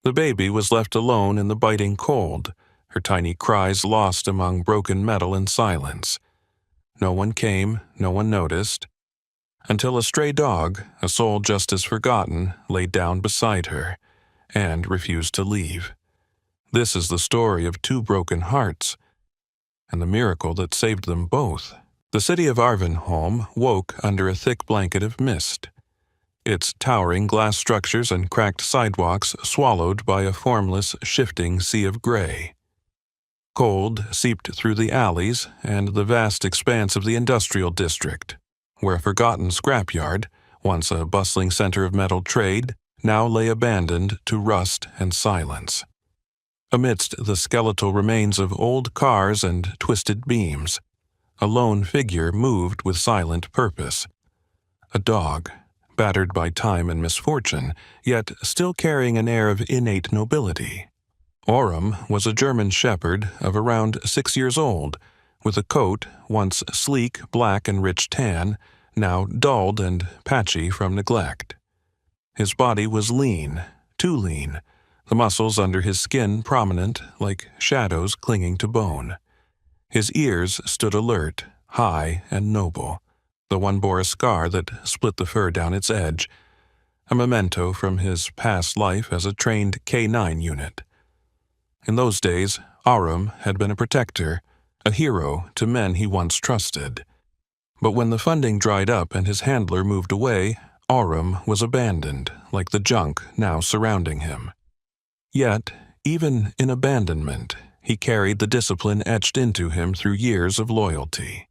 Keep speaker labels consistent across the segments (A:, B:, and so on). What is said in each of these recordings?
A: The baby was left alone in the biting cold, her tiny cries lost among broken metal and silence. No one came, no one noticed, until a stray dog, a soul just as forgotten, lay down beside her and refused to leave. This is the story of two broken hearts, and the miracle that saved them both. The city of Arvinholm woke under a thick blanket of mist, its towering glass structures and cracked sidewalks swallowed by a formless, shifting sea of gray. Cold seeped through the alleys and the vast expanse of the industrial district, where a forgotten scrapyard, once a bustling center of metal trade, now lay abandoned to rust and silence. Amidst the skeletal remains of old cars and twisted beams, a lone figure moved with silent purpose. A dog, battered by time and misfortune, yet still carrying an air of innate nobility. Aurum was a German shepherd of around 6 years old, with a coat once sleek, black, and rich tan, now dulled and patchy from neglect. His body was lean, too lean, the muscles under his skin prominent like shadows clinging to bone. His ears stood alert, high, and noble. The one bore a scar that split the fur down its edge, a memento from his past life as a trained K-9 unit. In those days, Aurum had been a protector, a hero to men he once trusted. But when the funding dried up and his handler moved away, Aurum was abandoned, like the junk now surrounding him. Yet, even in abandonment, he carried the discipline etched into him through years of loyalty.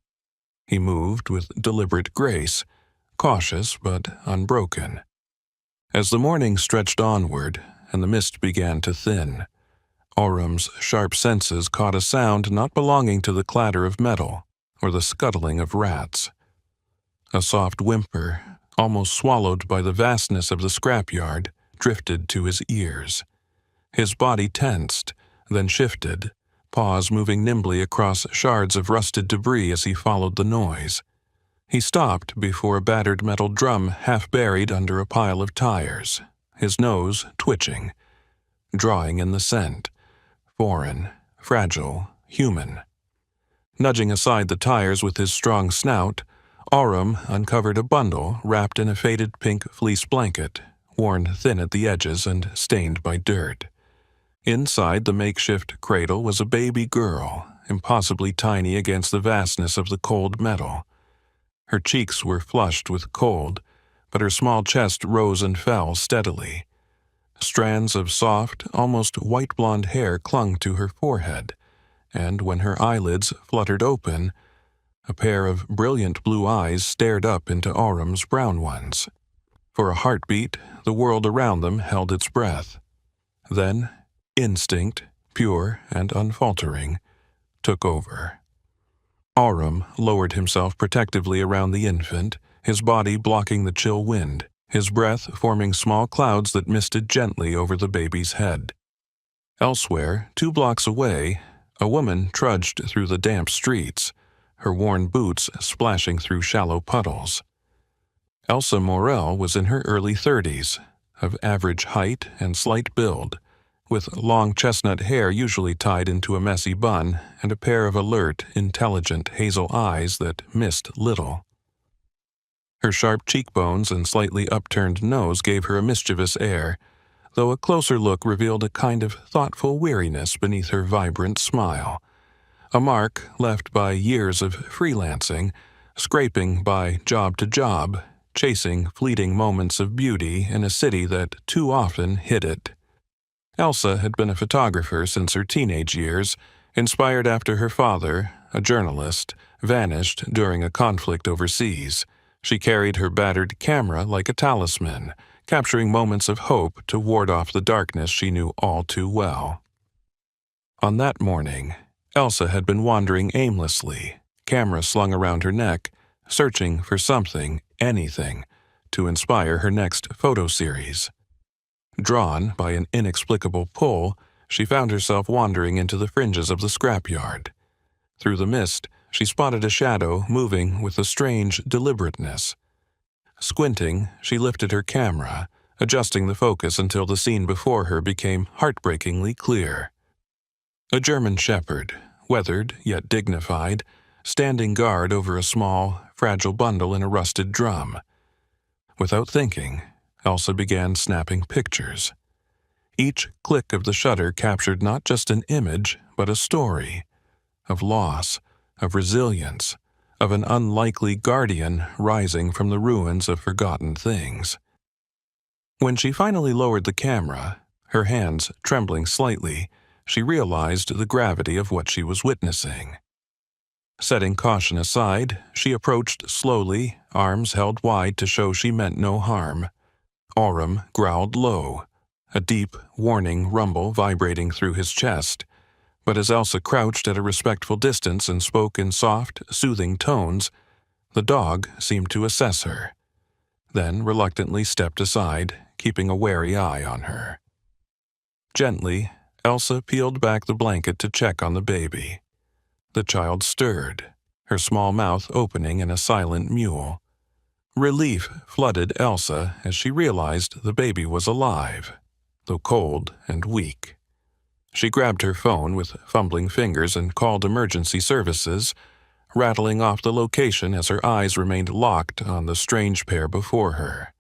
A: He moved with deliberate grace, cautious but unbroken. As the morning stretched onward and the mist began to thin, Aurum's sharp senses caught a sound not belonging to the clatter of metal or the scuttling of rats. A soft whimper, almost swallowed by the vastness of the scrapyard, drifted to his ears. His body tensed, then shifted, paws moving nimbly across shards of rusted debris as he followed the noise. He stopped before a battered metal drum half buried under a pile of tires, his nose twitching, drawing in the scent. Foreign, fragile, human. Nudging aside the tires with his strong snout, Aurum uncovered a bundle wrapped in a faded pink fleece blanket, worn thin at the edges and stained by dirt. Inside the makeshift cradle was a baby girl, impossibly tiny against the vastness of the cold metal. Her cheeks were flushed with cold, but her small chest rose and fell steadily. Strands of soft, almost white blonde hair clung to her forehead, and when her eyelids fluttered open, a pair of brilliant blue eyes stared up into Aurum's brown ones. For a heartbeat, the world around them held its breath. Then, instinct, pure and unfaltering, took over. Aurum lowered himself protectively around the infant, his body blocking the chill wind, his breath forming small clouds that misted gently over the baby's head. Elsewhere, 2 blocks away, a woman trudged through the damp streets, her worn boots splashing through shallow puddles. Elsa Morel was in her early 30s, of average height and slight build, with long chestnut hair usually tied into a messy bun and a pair of alert, intelligent hazel eyes that missed little. Her sharp cheekbones and slightly upturned nose gave her a mischievous air, though a closer look revealed a kind of thoughtful weariness beneath her vibrant smile, a mark left by years of freelancing, scraping by job to job, chasing fleeting moments of beauty in a city that too often hid it. Elsa had been a photographer since her teenage years, inspired after her father, a journalist, vanished during a conflict overseas. She carried her battered camera like a talisman, capturing moments of hope to ward off the darkness she knew all too well. On that morning, Elsa had been wandering aimlessly, camera slung around her neck, searching for something, anything, to inspire her next photo series. Drawn by an inexplicable pull, she found herself wandering into the fringes of the scrapyard. Through the mist, she spotted a shadow moving with a strange deliberateness. Squinting, she lifted her camera, adjusting the focus until the scene before her became heartbreakingly clear. A German shepherd, weathered yet dignified, standing guard over a small, fragile bundle in a rusted drum. Without thinking, Elsa began snapping pictures. Each click of the shutter captured not just an image, but a story of loss, of resilience, of an unlikely guardian rising from the ruins of forgotten things. When she finally lowered the camera, her hands trembling slightly, she realized the gravity of what she was witnessing. Setting caution aside, she approached slowly, arms held wide to show she meant no harm. Aurum growled low, a deep, warning rumble vibrating through his chest. But as Elsa crouched at a respectful distance and spoke in soft, soothing tones, the dog seemed to assess her, then reluctantly stepped aside, keeping a wary eye on her. Gently, Elsa peeled back the blanket to check on the baby. The child stirred, her small mouth opening in a silent mewl. Relief flooded Elsa as she realized the baby was alive, though cold and weak. She grabbed her phone with fumbling fingers and called emergency services, rattling off the location as her eyes remained locked on the strange pair before her.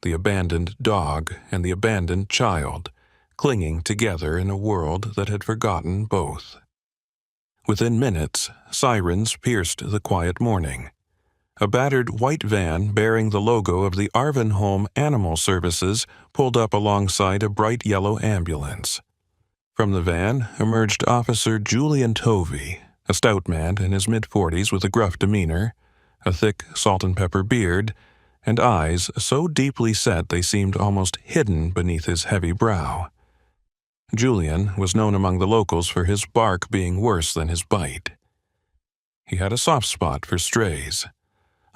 A: The abandoned dog and the abandoned child, clinging together in a world that had forgotten both. Within minutes, sirens pierced the quiet morning. A battered white van bearing the logo of the Arvenholm Animal Services pulled up alongside a bright yellow ambulance. From the van emerged Officer Julian Tovey, a stout man in his mid-40s with a gruff demeanor, a thick salt-and-pepper beard, and eyes so deeply set they seemed almost hidden beneath his heavy brow. Julian was known among the locals for his bark being worse than his bite. He had a soft spot for strays,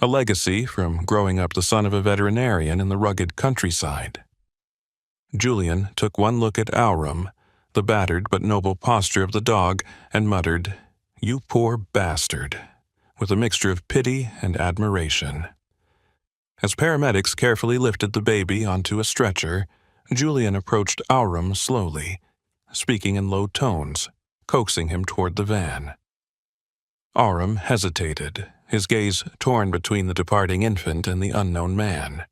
A: a legacy from growing up the son of a veterinarian in the rugged countryside. Julian took one look at Aurum, the battered but noble posture of the dog, and muttered, "You poor bastard," with a mixture of pity and admiration. As paramedics carefully lifted the baby onto a stretcher, Julian approached Aurum slowly, speaking in low tones, coaxing him toward the van. Aurum hesitated, his gaze torn between the departing infant and the unknown man.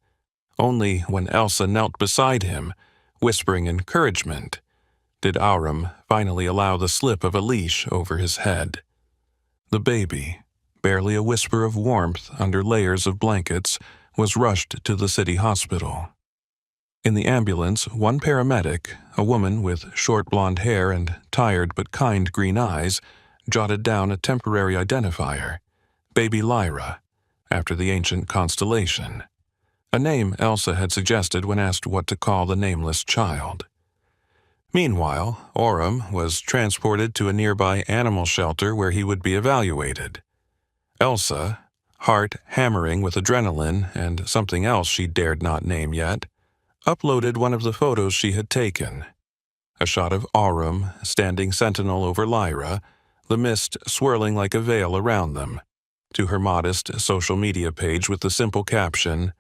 A: Only when Elsa knelt beside him, whispering encouragement, did Aurum finally allow the slip of a leash over his head. The baby, barely a whisper of warmth under layers of blankets, was rushed to the city hospital. In the ambulance, one paramedic, a woman with short blonde hair and tired but kind green eyes, jotted down a temporary identifier, Baby Lyra, after the ancient constellation, a name Elsa had suggested when asked what to call the nameless child. Meanwhile, Aurum was transported to a nearby animal shelter where he would be evaluated. Elsa, heart hammering with adrenaline and something else she dared not name yet, uploaded one of the photos she had taken. A shot of Aurum standing sentinel over Lyra, the mist swirling like a veil around them, to her modest social media page with the simple caption,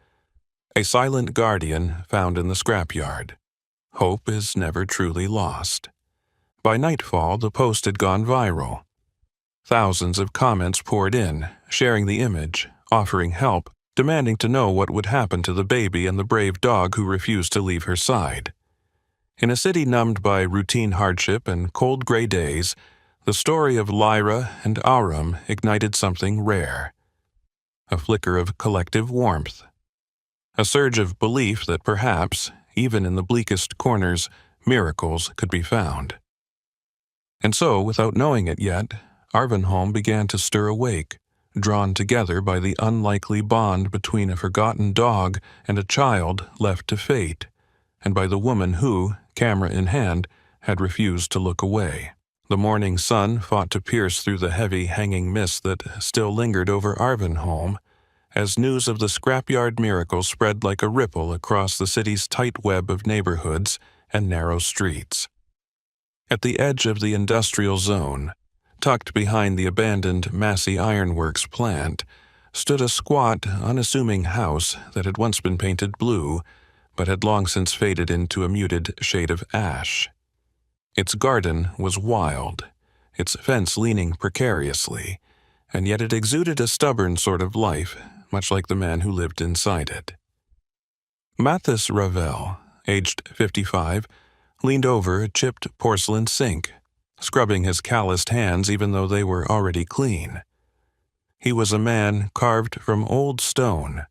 A: "A silent guardian found in the scrapyard. Hope is never truly lost." By nightfall, the post had gone viral. Thousands of comments poured in, sharing the image, offering help, demanding to know what would happen to the baby and the brave dog who refused to leave her side. In a city numbed by routine hardship and cold gray days, the story of Lyra and Aurum ignited something rare. A flicker of collective warmth. A surge of belief that perhaps, even in the bleakest corners, miracles could be found. And so, without knowing it yet, Arvenholm began to stir awake, drawn together by the unlikely bond between a forgotten dog and a child left to fate, and by the woman who, camera in hand, had refused to look away. The morning sun fought to pierce through the heavy hanging mist that still lingered over Arvenholm, as news of the scrapyard miracle spread like a ripple across the city's tight web of neighborhoods and narrow streets. At the edge of the industrial zone, tucked behind the abandoned Massey Ironworks plant, stood a squat, unassuming house that had once been painted blue, but had long since faded into a muted shade of ash. Its garden was wild, its fence leaning precariously, and yet it exuded a stubborn sort of life, much like the man who lived inside it. Mathis Ravel, aged 55, leaned over a chipped porcelain sink, scrubbing his calloused hands even though they were already clean. He was a man carved from old stone,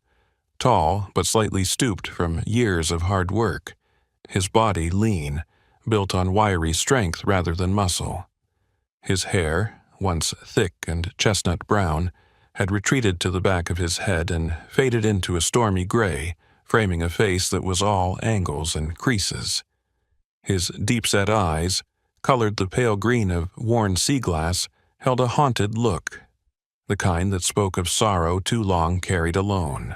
A: tall but slightly stooped from years of hard work, his body lean, built on wiry strength rather than muscle. His hair, once thick and chestnut brown, had retreated to the back of his head and faded into a stormy gray, framing a face that was all angles and creases. His deep-set eyes, colored the pale green of worn sea glass, held a haunted look, the kind that spoke of sorrow too long carried alone.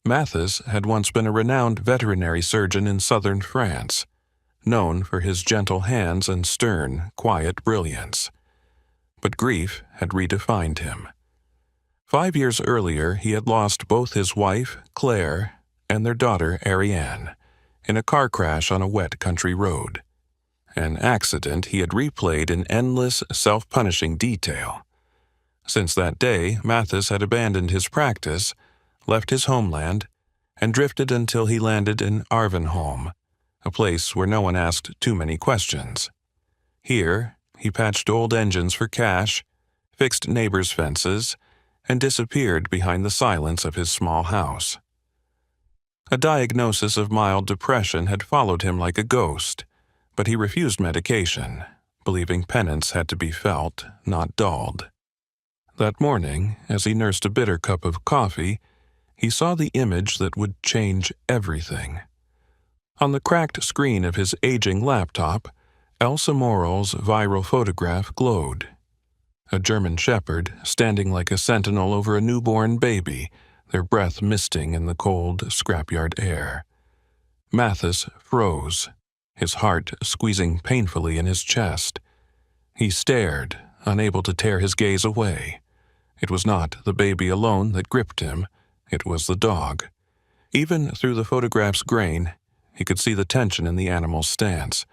A: Mathis had once been a renowned veterinary surgeon in southern France, known for his gentle hands and stern, quiet brilliance. But grief had redefined him. 5 years earlier, he had lost both his wife, Claire, and their daughter, Ariane, in a car crash on a wet country road. An accident he had replayed in endless, self-punishing detail. Since that day, Mathis had abandoned his practice, left his homeland, and drifted until he landed in Arvenholm, a place where no one asked too many questions. Here, he patched old engines for cash, fixed neighbors' fences, and disappeared behind the silence of his small house. A diagnosis of mild depression had followed him like a ghost, but he refused medication, believing penance had to be felt, not dulled. That morning, as he nursed a bitter cup of coffee, he saw the image that would change everything. On the cracked screen of his aging laptop, Elsa Morel's viral photograph glowed. A German shepherd standing like a sentinel over a newborn baby, their breath misting in the cold scrapyard air. Mathis froze, his heart squeezing painfully in his chest. He stared, unable to tear his gaze away. It was not the baby alone that gripped him, it was the dog. Even through the photograph's grain, he could see the tension in the animal's stance,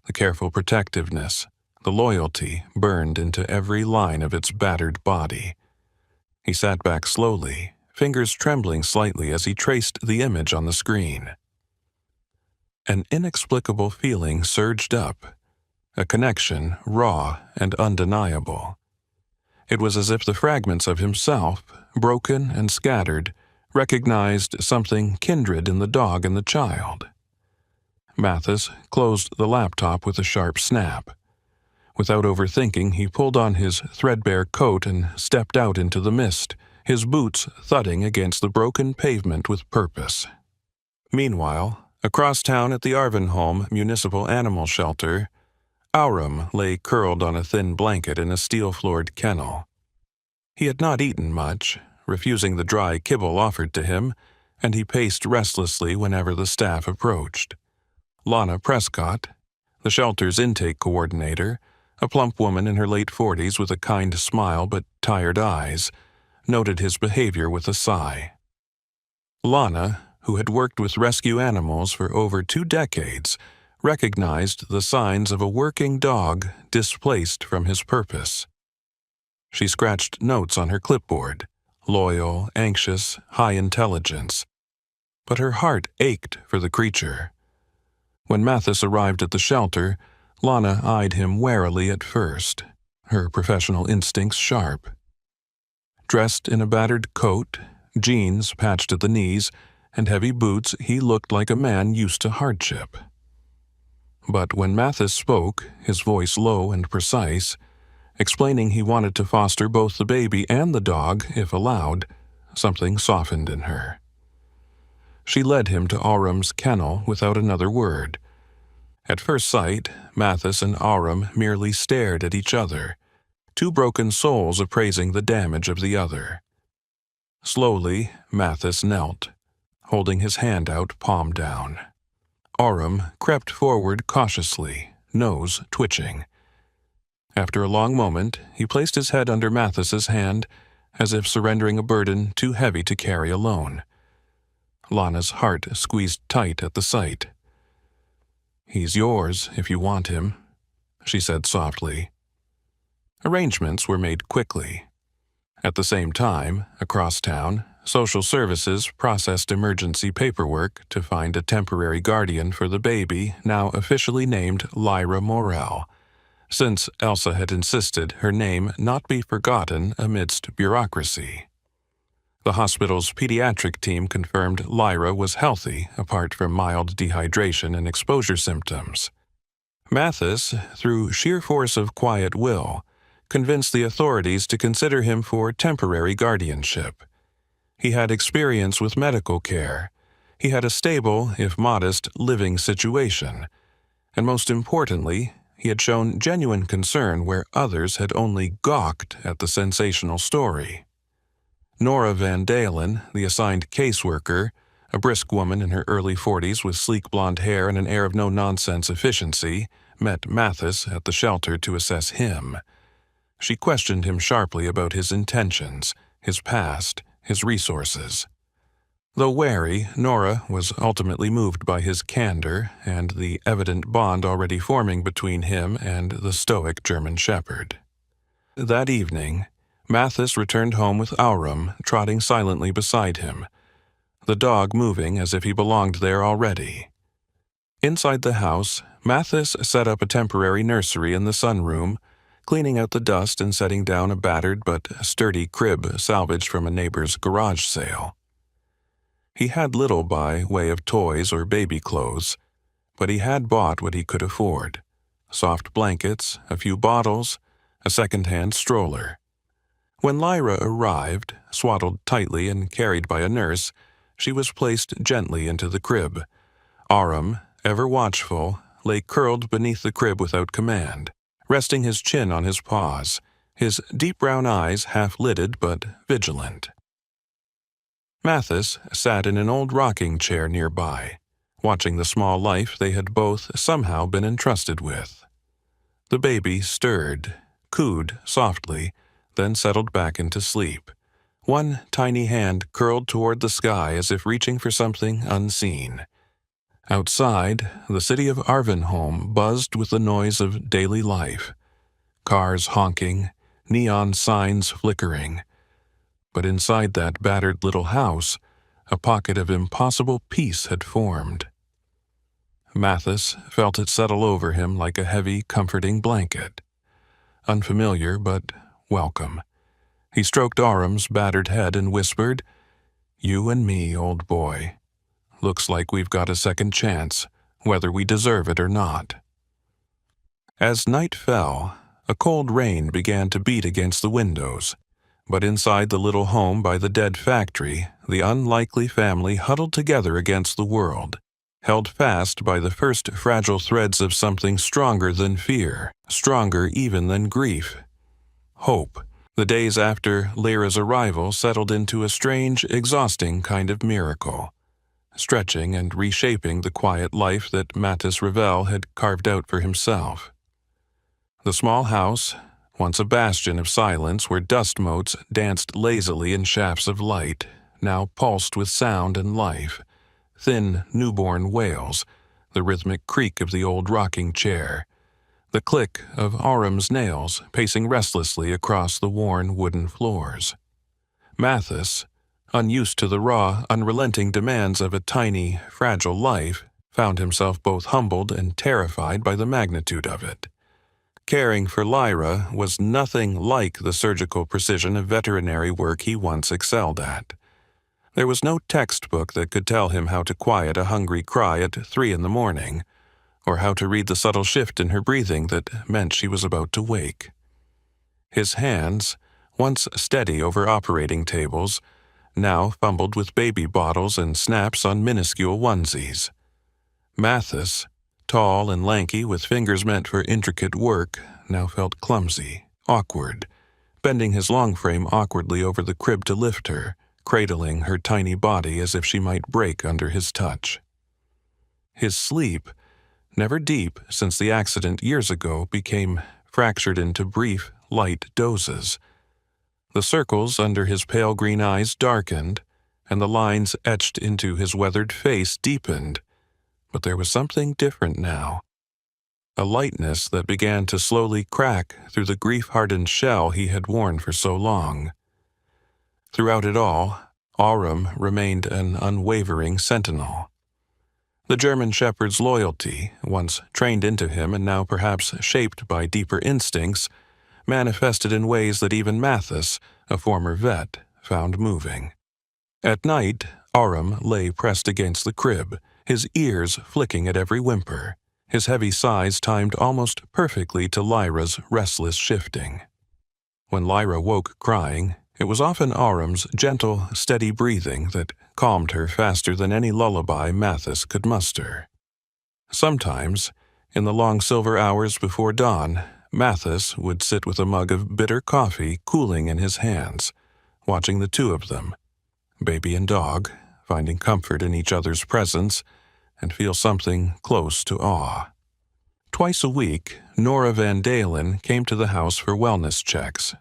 A: the careful protectiveness, the loyalty burned into every line of its battered body. He sat back slowly, fingers trembling slightly as he traced the image on the screen. An inexplicable feeling surged up, a connection raw and undeniable. It was as if the fragments of himself, broken and scattered, recognized something kindred in the dog and the child. Mathis closed the laptop with a sharp snap. Without overthinking, he pulled on his threadbare coat and stepped out into the mist, his boots thudding against the broken pavement with purpose. Meanwhile, across town at the Arvenholm Municipal Animal Shelter, Aurum lay curled on a thin blanket in a steel-floored kennel. He had not eaten much, refusing the dry kibble offered to him, and he paced restlessly whenever the staff approached. Lana Prescott, the shelter's intake coordinator, a plump woman in her late 40s with a kind smile but tired eyes, noted his behavior with a sigh. Lana, who had worked with rescue animals for over 2 decades, recognized the signs of a working dog displaced from his purpose. She scratched notes on her clipboard, loyal, anxious, high intelligence. But her heart ached for the creature. When Mathis arrived at the shelter, Lana eyed him warily at first, her professional instincts sharp. Dressed in a battered coat, jeans patched at the knees, and heavy boots, he looked like a man used to hardship. But when Mathis spoke, his voice low and precise, explaining he wanted to foster both the baby and the dog, if allowed, something softened in her. She led him to Aurum's kennel without another word. At first sight, Mathis and Aurum merely stared at each other, 2 broken souls appraising the damage of the other. Slowly, Mathis knelt, holding his hand out palm down. Aurum crept forward cautiously, nose twitching. After a long moment, he placed his head under Mathis's hand, as if surrendering a burden too heavy to carry alone. Lana's heart squeezed tight at the sight. "He's yours if you want him," she said softly. Arrangements were made quickly. At the same time, across town, social services processed emergency paperwork to find a temporary guardian for the baby, now officially named Lyra Morell, since Elsa had insisted her name not be forgotten amidst bureaucracy. The hospital's pediatric team confirmed Lyra was healthy apart from mild dehydration and exposure symptoms. Mathis, through sheer force of quiet will, convinced the authorities to consider him for temporary guardianship. He had experience with medical care. He had a stable, if modest, living situation. And most importantly, he had shown genuine concern where others had only gawked at the sensational story. Nora Van Dalen, the assigned caseworker, a brisk woman in her early 40s with sleek blonde hair and an air of no-nonsense efficiency, met Mathis at the shelter to assess him. She questioned him sharply about his intentions, his past, his resources. Though wary, Nora was ultimately moved by his candor and the evident bond already forming between him and the stoic German shepherd. That evening, Mathis returned home with Aurum trotting silently beside him, the dog moving as if he belonged there already. Inside the house, Mathis set up a temporary nursery in the sunroom, cleaning out the dust and setting down a battered but sturdy crib salvaged from a neighbor's garage sale. He had little by way of toys or baby clothes, but he had bought what he could afford: soft blankets, a few bottles, a second-hand stroller. When Lyra arrived, swaddled tightly and carried by a nurse, she was placed gently into the crib. Aurum, ever watchful, lay curled beneath the crib without command, resting his chin on his paws, his deep brown eyes half-lidded but vigilant. Mathis sat in an old rocking chair nearby, watching the small life they had both somehow been entrusted with. The baby stirred, cooed softly, then settled back into sleep, one tiny hand curled toward the sky as if reaching for something unseen. Outside, the city of Arvenholm buzzed with the noise of daily life, cars honking, neon signs flickering. But inside that battered little house, a pocket of impossible peace had formed. Mathis felt it settle over him like a heavy, comforting blanket. Unfamiliar, but welcome. He stroked Aurum's battered head and whispered, "You and me, old boy. Looks like we've got a second chance, whether we deserve it or not." As night fell, a cold rain began to beat against the windows, but inside the little home by the dead factory, the unlikely family huddled together against the world, held fast by the first fragile threads of something stronger than fear, stronger even than grief: hope. The days after Lyra's arrival settled into a strange, exhausting kind of miracle, stretching and reshaping the quiet life that Mathis Ravel had carved out for himself. The small house, once a bastion of silence where dust motes danced lazily in shafts of light, now pulsed with sound and life: thin, newborn wails, the rhythmic creak of the old rocking chair, the click of Aurum's nails pacing restlessly across the worn wooden floors. Mathis, unused to the raw, unrelenting demands of a tiny, fragile life, found himself both humbled and terrified by the magnitude of it. Caring for Lyra was nothing like the surgical precision of veterinary work he once excelled at. There was no textbook that could tell him how to quiet a hungry cry at 3 a.m, or how to read the subtle shift in her breathing that meant she was about to wake. His hands, once steady over operating tables, now fumbled with baby bottles and snaps on minuscule onesies. Mathis, tall and lanky with fingers meant for intricate work, now felt clumsy, awkward, bending his long frame awkwardly over the crib to lift her, cradling her tiny body as if she might break under his touch. His sleep, never deep since the accident years ago, became fractured into brief, light dozes. The circles under his pale green eyes darkened, and the lines etched into his weathered face deepened. But there was something different now. A lightness that began to slowly crack through the grief-hardened shell he had worn for so long. Throughout it all, Aurum remained an unwavering sentinel. The German shepherd's loyalty, once trained into him and now perhaps shaped by deeper instincts, manifested in ways that even Mathis, a former vet, found moving. At night, Aurum lay pressed against the crib, his ears flicking at every whimper, his heavy sighs timed almost perfectly to Lyra's restless shifting. When Lyra woke crying, it was often Aurum's gentle, steady breathing that calmed her faster than any lullaby Mathis could muster. Sometimes, in the long silver hours before dawn, Mathis would sit with a mug of bitter coffee cooling in his hands, watching the two of them, baby and dog, finding comfort in each other's presence, and feel something close to awe. Twice a week, Nora Van Dalen came to the house for wellness checks.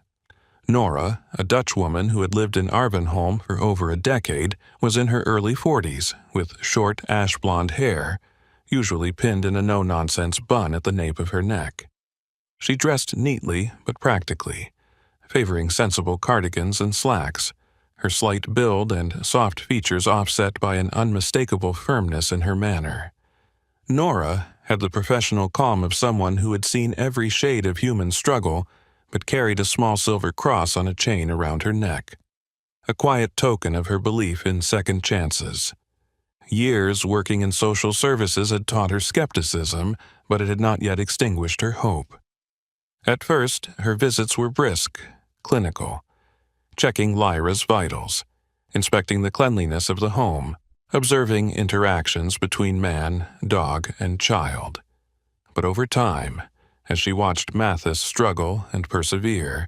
A: Nora, a Dutch woman who had lived in Arvenholm for over a decade, was in her early 40s, with short ash-blonde hair, usually pinned in a no-nonsense bun at the nape of her neck. She dressed neatly but practically, favoring sensible cardigans and slacks, her slight build and soft features offset by an unmistakable firmness in her manner. Nora had the professional calm of someone who had seen every shade of human struggle but carried a small silver cross on a chain around her neck, a quiet token of her belief in second chances. Years working in social services had taught her skepticism, but it had not yet extinguished her hope. At first, her visits were brisk, clinical, checking Lyra's vitals, inspecting the cleanliness of the home, observing interactions between man, dog, and child. But over time, as she watched Mathis struggle and persevere,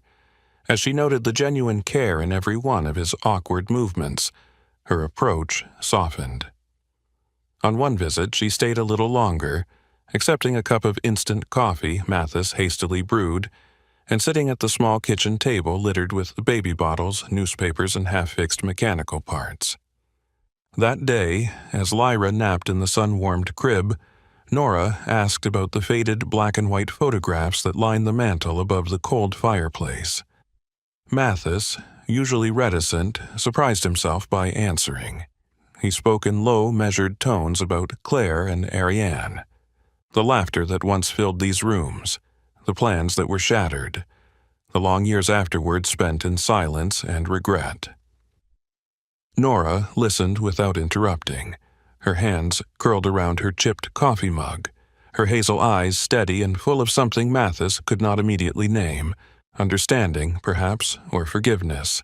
A: as she noted the genuine care in every one of his awkward movements, her approach softened. On one visit, she stayed a little longer, accepting a cup of instant coffee Mathis hastily brewed, and sitting at the small kitchen table littered with baby bottles, newspapers, and half-fixed mechanical parts. That day, as Lyra napped in the sun-warmed crib, Nora asked about the faded black-and-white photographs that lined the mantel above the cold fireplace. Mathis, usually reticent, surprised himself by answering. He spoke in low, measured tones about Claire and Ariane, the laughter that once filled these rooms, the plans that were shattered, the long years afterward spent in silence and regret. Nora listened without interrupting, her hands curled around her chipped coffee mug, her hazel eyes steady and full of something Mathis could not immediately name, understanding, perhaps, or forgiveness.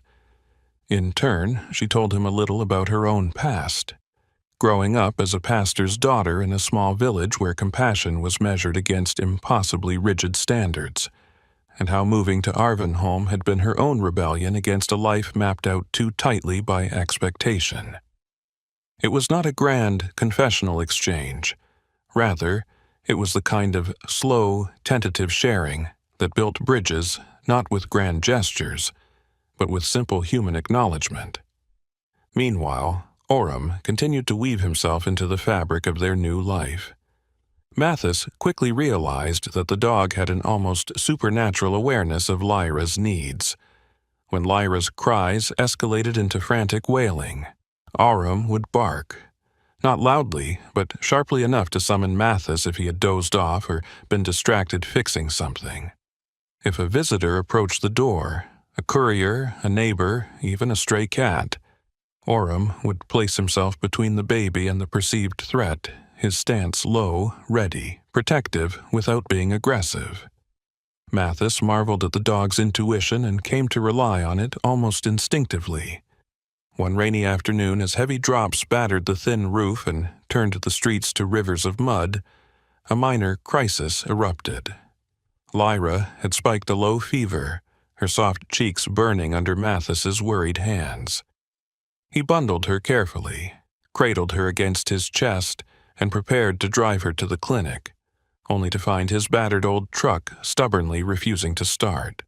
A: In turn, she told him a little about her own past. Growing up as a pastor's daughter in a small village where compassion was measured against impossibly rigid standards, and how moving to Arvenholm had been her own rebellion against a life mapped out too tightly by expectation. It was not a grand confessional exchange. Rather, it was the kind of slow, tentative sharing that built bridges not with grand gestures, but with simple human acknowledgement. Meanwhile, Aurum continued to weave himself into the fabric of their new life. Mathis quickly realized that the dog had an almost supernatural awareness of Lyra's needs. When Lyra's cries escalated into frantic wailing, Aurum would bark, not loudly, but sharply enough to summon Mathis if he had dozed off or been distracted fixing something. If a visitor approached the door, a courier, a neighbor, even a stray cat, Aurum would place himself between the baby and the perceived threat, his stance low, ready, protective, without being aggressive. Mathis marveled at the dog's intuition and came to rely on it almost instinctively. One rainy afternoon, as heavy drops battered the thin roof and turned the streets to rivers of mud, a minor crisis erupted. Lyra had spiked a low fever, her soft cheeks burning under Mathis's worried hands. He bundled her carefully, cradled her against his chest, and prepared to drive her to the clinic, only to find his battered old truck stubbornly refusing to start.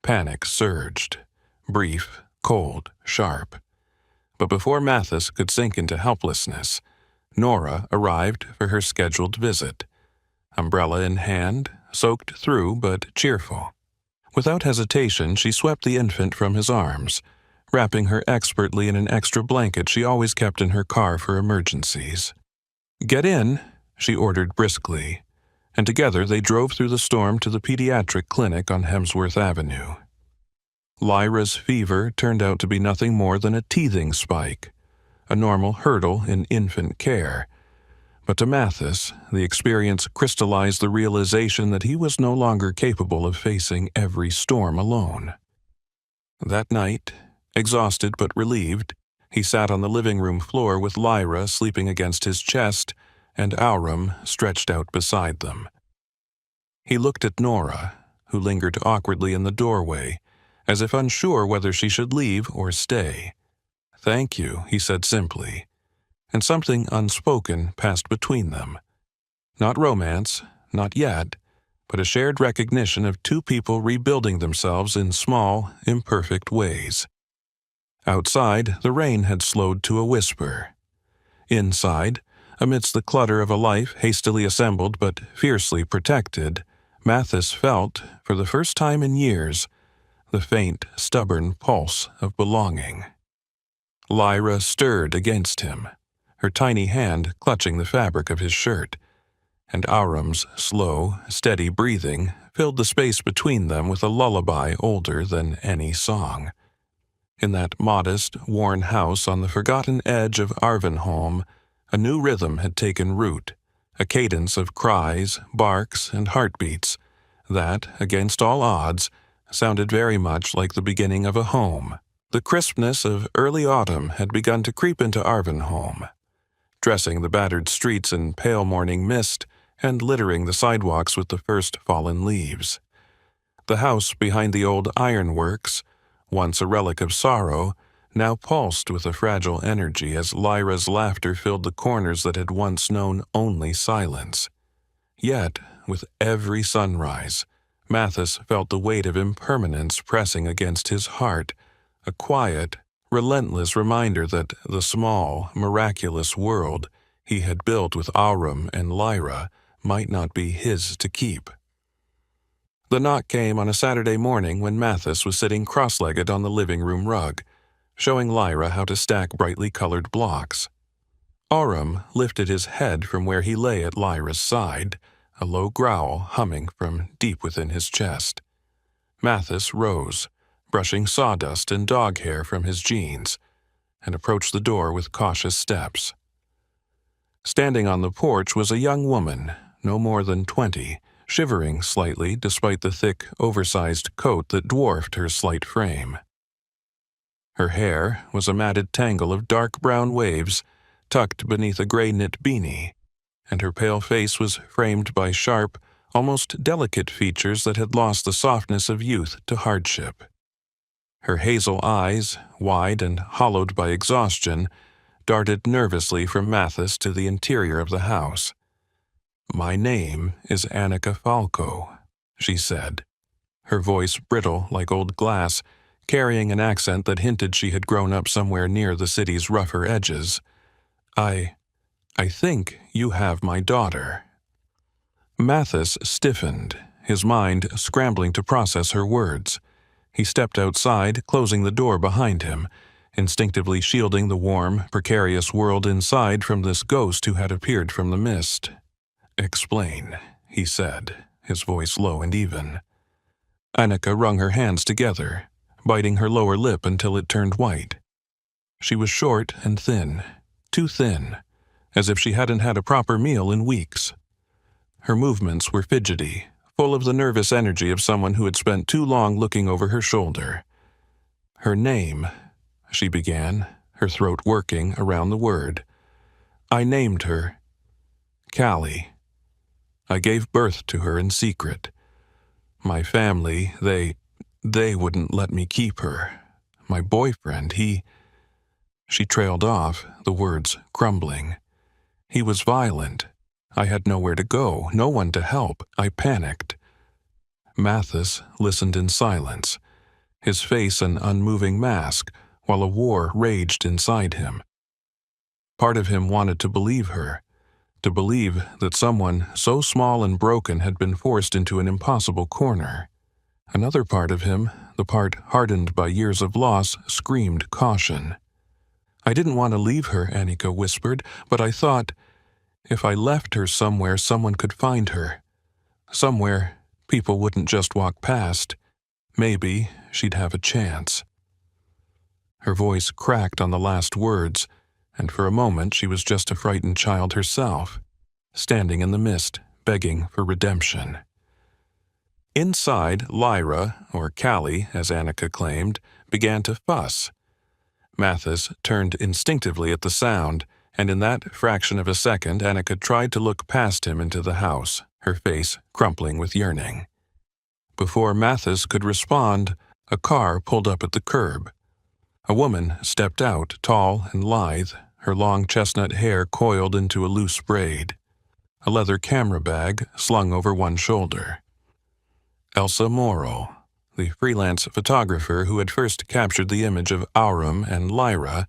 A: Panic surged, brief, cold, sharp. But before Mathis could sink into helplessness, Nora arrived for her scheduled visit, umbrella in hand, soaked through but cheerful. Without hesitation, she swept the infant from his arms, wrapping her expertly in an extra blanket she always kept in her car for emergencies. "Get in," she ordered briskly, and together they drove through the storm to the pediatric clinic on Hemsworth Avenue. Lyra's fever turned out to be nothing more than a teething spike, a normal hurdle in infant care. But to Mathis, the experience crystallized the realization that he was no longer capable of facing every storm alone. That night, exhausted but relieved, he sat on the living room floor with Lyra sleeping against his chest and Aurum stretched out beside them. He looked at Nora, who lingered awkwardly in the doorway, as if unsure whether she should leave or stay. "Thank you," he said simply, and something unspoken passed between them. Not romance, not yet, but a shared recognition of two people rebuilding themselves in small, imperfect ways. Outside, the rain had slowed to a whisper. Inside, amidst the clutter of a life hastily assembled but fiercely protected, Mathis felt, for the first time in years, the faint, stubborn pulse of belonging. Lyra stirred against him, her tiny hand clutching the fabric of his shirt, and Aurum's slow, steady breathing filled the space between them with a lullaby older than any song. In that modest, worn house on the forgotten edge of Arvenholm, a new rhythm had taken root, a cadence of cries, barks, and heartbeats that, against all odds, sounded very much like the beginning of a home. The crispness of early autumn had begun to creep into Arvenholm, dressing the battered streets in pale morning mist and littering the sidewalks with the first fallen leaves. The house behind the old ironworks, once a relic of sorrow, now pulsed with a fragile energy as Lyra's laughter filled the corners that had once known only silence. Yet, with every sunrise, Mathis felt the weight of impermanence pressing against his heart, a quiet, relentless reminder that the small, miraculous world he had built with Aurum and Lyra might not be his to keep. The knock came on a Saturday morning when Mathis was sitting cross-legged on the living room rug, showing Lyra how to stack brightly colored blocks. Aurum lifted his head from where he lay at Lyra's side, a low growl humming from deep within his chest. Mathis rose, brushing sawdust and dog hair from his jeans, and approached the door with cautious steps. Standing on the porch was a young woman, no more than 20, shivering slightly despite the thick, oversized coat that dwarfed her slight frame. Her hair was a matted tangle of dark brown waves tucked beneath a gray knit beanie, and her pale face was framed by sharp, almost delicate features that had lost the softness of youth to hardship. Her hazel eyes, wide and hollowed by exhaustion, darted nervously from Mathis to the interior of the house. "My name is Annika Falco," she said, her voice brittle like old glass, carrying an accent that hinted she had grown up somewhere near the city's rougher edges. I think you have my daughter." Mathis stiffened, his mind scrambling to process her words. He stepped outside, closing the door behind him, instinctively shielding the warm, precarious world inside from this ghost who had appeared from the mist. "Explain," he said, his voice low and even. Annika wrung her hands together, biting her lower lip until it turned white. She was short and thin, too thin, as if she hadn't had a proper meal in weeks. Her movements were fidgety, full of the nervous energy of someone who had spent too long looking over her shoulder. "Her name," she began, her throat working around the word. "I named her Callie. I gave birth to her in secret. My family, they wouldn't let me keep her. My boyfriend, She trailed off, the words crumbling. "He was violent. I had nowhere to go, no one to help. I panicked." Mathis listened in silence, his face an unmoving mask, while a war raged inside him. Part of him wanted to believe her, to believe that someone so small and broken had been forced into an impossible corner. Another part of him, the part hardened by years of loss, screamed caution. "I didn't want to leave her," Annika whispered, "but I thought, if I left her somewhere someone could find her. Somewhere people wouldn't just walk past. Maybe she'd have a chance." Her voice cracked on the last words, and for a moment she was just a frightened child herself, standing in the mist, begging for redemption. Inside, Lyra, or Callie, as Annika claimed, began to fuss. Mathis turned instinctively at the sound, and in that fraction of a second Annika tried to look past him into the house, her face crumpling with yearning. Before Mathis could respond, a car pulled up at the curb. A woman stepped out, tall and lithe, her long chestnut hair coiled into a loose braid, a leather camera bag slung over one shoulder. Elsa Morrow, the freelance photographer who had first captured the image of Aurum and Lyra,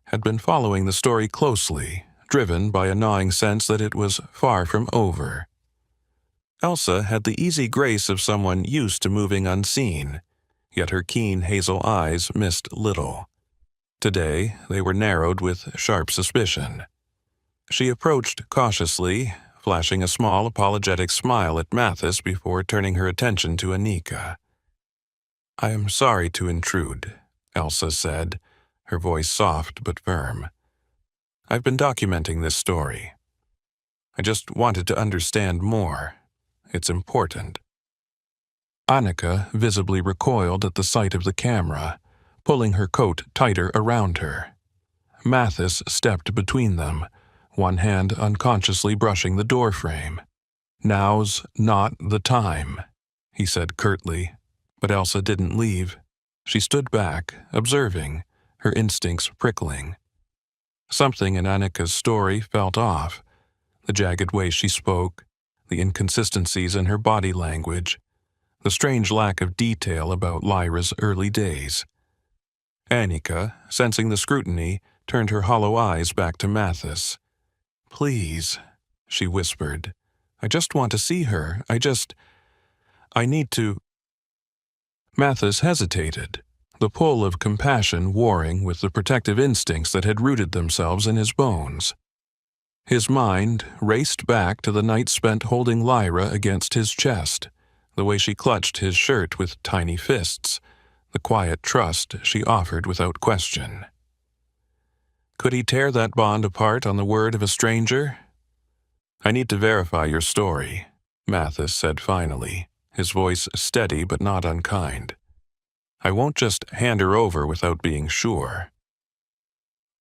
A: had been following the story closely, driven by a gnawing sense that it was far from over. Elsa had the easy grace of someone used to moving unseen, yet her keen hazel eyes missed little. Today they were narrowed with sharp suspicion. She approached cautiously, flashing a small apologetic smile at Mathis before turning her attention to Annika. "I am sorry to intrude," Elsa said, her voice soft but firm. "I've been documenting this story. I just wanted to understand more. It's important." Annika visibly recoiled at the sight of the camera, pulling her coat tighter around her. Mathis stepped between them, one hand unconsciously brushing the doorframe. "Now's not the time," he said curtly, but Elsa didn't leave. She stood back, observing, her instincts prickling. Something in Annika's story felt off, the jagged way she spoke, the inconsistencies in her body language, the strange lack of detail about Lyra's early days. Annika, sensing the scrutiny, turned her hollow eyes back to Mathis. "Please," she whispered. "I just want to see her. I need to—" Mathis hesitated, the pull of compassion warring with the protective instincts that had rooted themselves in his bones. His mind raced back to the night spent holding Lyra against his chest, the way she clutched his shirt with tiny fists, the quiet trust she offered without question. Could he tear that bond apart on the word of a stranger? "I need to verify your story," Mathis said finally, his voice steady but not unkind. "I won't just hand her over without being sure."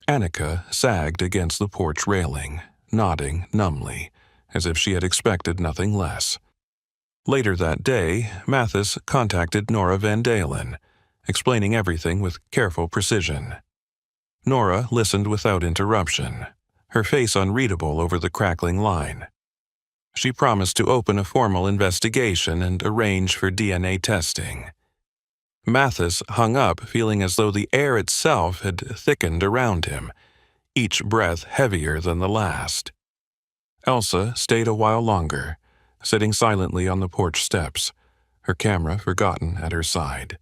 A: Annika sagged against the porch railing, nodding numbly, as if she had expected nothing less. Later that day, Mathis contacted Nora Van Dalen, explaining everything with careful precision. Nora listened without interruption, her face unreadable over the crackling line. She promised to open a formal investigation and arrange for DNA testing. Mathis hung up, feeling as though the air itself had thickened around him, each breath heavier than the last. Elsa stayed a while longer, sitting silently on the porch steps, her camera forgotten at her side.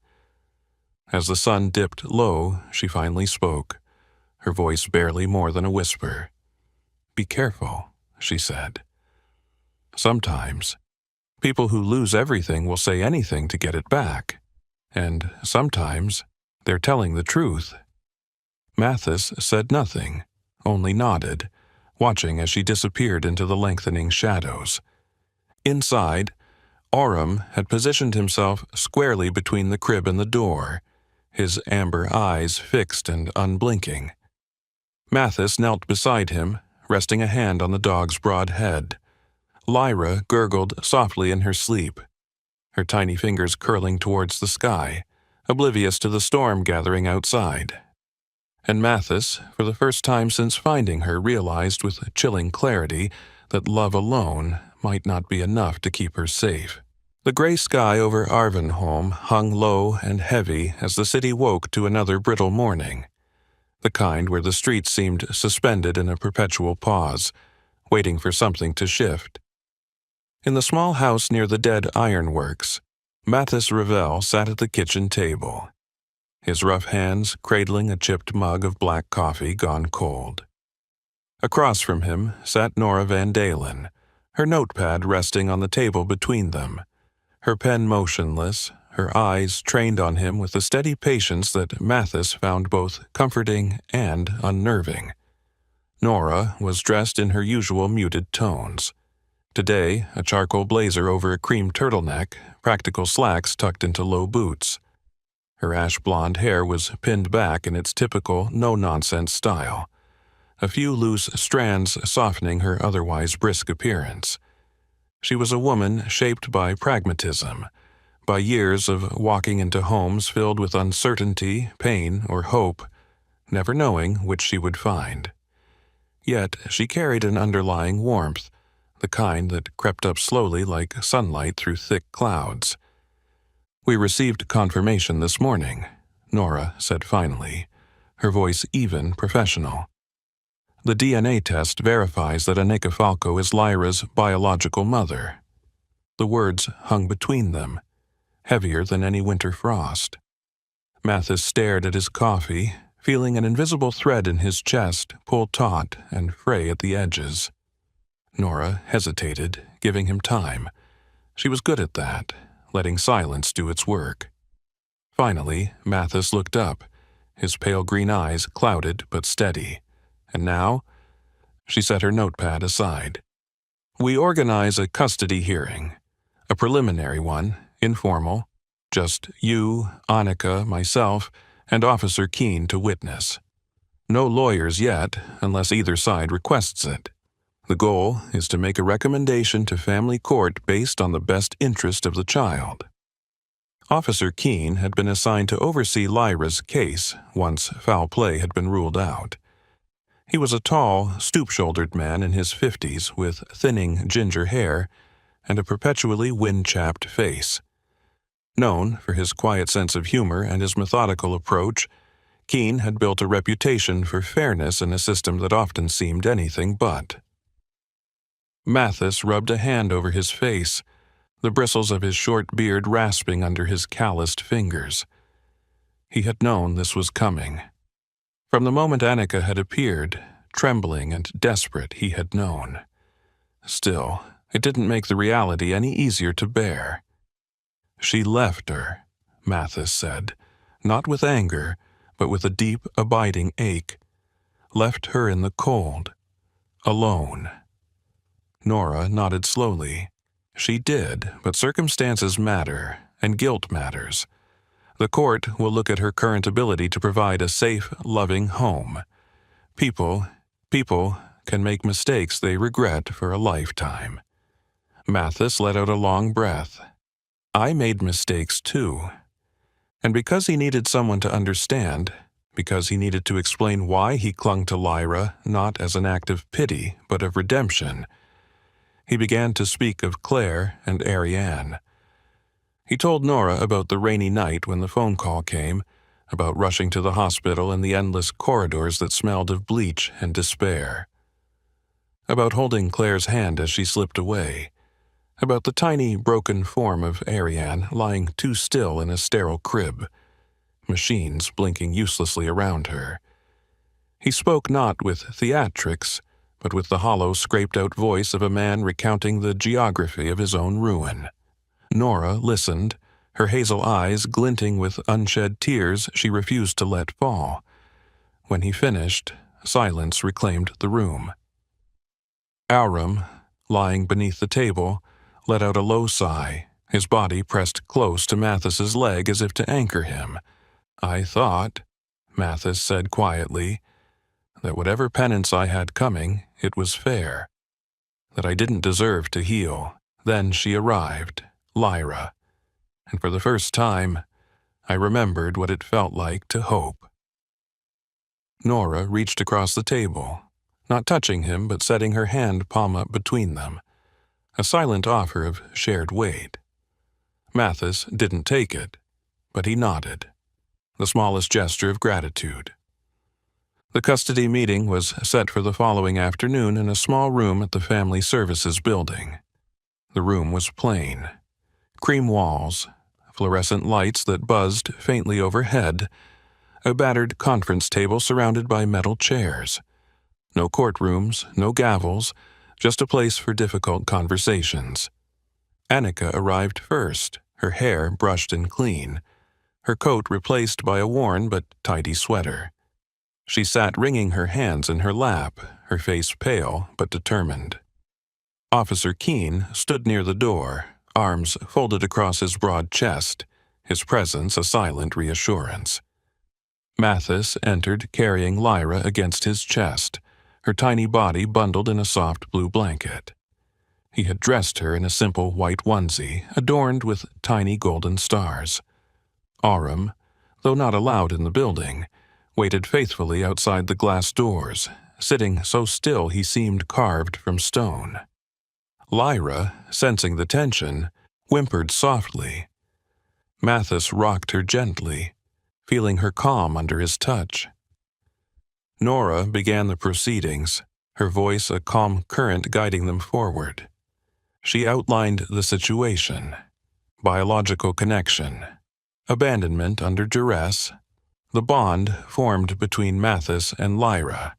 A: As the sun dipped low, she finally spoke, her voice barely more than a whisper. "Be careful," she said. "Sometimes, people who lose everything will say anything to get it back. And sometimes, they're telling the truth." Mathis said nothing, only nodded, watching as she disappeared into the lengthening shadows. Inside, Aurum had positioned himself squarely between the crib and the door, his amber eyes fixed and unblinking. Mathis knelt beside him, resting a hand on the dog's broad head. Lyra gurgled softly in her sleep, her tiny fingers curling towards the sky, oblivious to the storm gathering outside. And Mathis, for the first time since finding her, realized with chilling clarity that love alone might not be enough to keep her safe. The gray sky over Arvenholm hung low and heavy as the city woke to another brittle morning. the kind where the street seemed suspended in a perpetual pause, waiting for something to shift. In the small house near the dead ironworks, Mathis Ravel sat at the kitchen table, his rough hands cradling a chipped mug of black coffee gone cold. Across from him sat Nora Van Dalen, her notepad resting on the table between them, her pen motionless, her eyes trained on him with a steady patience that Mathis found both comforting and unnerving. Nora was dressed in her usual muted tones. Today, a charcoal blazer over a cream turtleneck, practical slacks tucked into low boots. Her ash-blonde hair was pinned back in its typical no-nonsense style, a few loose strands softening her otherwise brisk appearance. She was a woman shaped by pragmatism, by years of walking into homes filled with uncertainty, pain, or hope, never knowing which she would find. Yet she carried an underlying warmth, the kind that crept up slowly like sunlight through thick clouds. "We received confirmation this morning," Nora said finally, her voice even, professional. "The DNA test verifies that Anika Falco is Lyra's biological mother." The words hung between them, heavier than any winter frost. Mathis stared at his coffee, feeling an invisible thread in his chest pull taut and fray at the edges. Nora hesitated, giving him time. She was good at that, letting silence do its work. Finally, Mathis looked up, his pale green eyes clouded but steady. And now, she set her notepad aside. "We organize a custody hearing, a preliminary one, informal, just you, Annika, myself, and Officer Keene to witness. No lawyers yet, unless either side requests it. The goal is to make a recommendation to family court based on the best interest of the child." Officer Keene had been assigned to oversee Lyra's case once foul play had been ruled out. He was a tall, stoop-shouldered man in his 50s with thinning ginger hair and a perpetually wind-chapped face. Known for his quiet sense of humor and his methodical approach, Keene had built a reputation for fairness in a system that often seemed anything but. Mathis rubbed a hand over his face, the bristles of his short beard rasping under his calloused fingers. He had known this was coming. From the moment Annika had appeared, trembling and desperate, he had known. Still, it didn't make the reality any easier to bear. "She left her," Mathis said, not with anger, but with a deep, abiding ache. "Left her in the cold, alone." Nora nodded slowly. "She did, but circumstances matter, and guilt matters. The court will look at her current ability to provide a safe, loving home. People can make mistakes they regret for a lifetime." Mathis let out a long breath. "I made mistakes too." And because he needed someone to understand, because he needed to explain why he clung to Lyra not as an act of pity but of redemption, he began to speak of Claire and Ariane. He told Nora about the rainy night when the phone call came, about rushing to the hospital and the endless corridors that smelled of bleach and despair. About holding Claire's hand as she slipped away. About the tiny, broken form of Ariane lying too still in a sterile crib, machines blinking uselessly around her. He spoke not with theatrics, but with the hollow, scraped-out voice of a man recounting the geography of his own ruin. Nora listened, her hazel eyes glinting with unshed tears she refused to let fall. When he finished, silence reclaimed the room. Aurum, lying beneath the table, let out a low sigh, his body pressed close to Mathis's leg as if to anchor him. "I thought," Mathis said quietly, "that whatever penance I had coming, it was fair. That I didn't deserve to heal. Then she arrived, Lyra. And for the first time, I remembered what it felt like to hope." Nora reached across the table, not touching him but setting her hand palm up between them, a silent offer of shared weight. Mathis didn't take it, but he nodded, the smallest gesture of gratitude. The custody meeting was set for the following afternoon in a small room at the Family Services building. The room was plain. Cream walls, fluorescent lights that buzzed faintly overhead, a battered conference table surrounded by metal chairs. No courtrooms, no gavels, just a place for difficult conversations. Annika arrived first, her hair brushed and clean, her coat replaced by a worn but tidy sweater. She sat wringing her hands in her lap, her face pale but determined. Officer Keene stood near the door, arms folded across his broad chest, his presence a silent reassurance. Mathis entered carrying Lyra against his chest, her tiny body bundled in a soft blue blanket. He had dressed her in a simple white onesie, adorned with tiny golden stars. Aurum, though not allowed in the building, waited faithfully outside the glass doors, sitting so still he seemed carved from stone. Lyra, sensing the tension, whimpered softly. Mathis rocked her gently, feeling her calm under his touch. Nora began the proceedings, her voice a calm current guiding them forward. She outlined the situation: biological connection, abandonment under duress, the bond formed between Mathis and Lyra,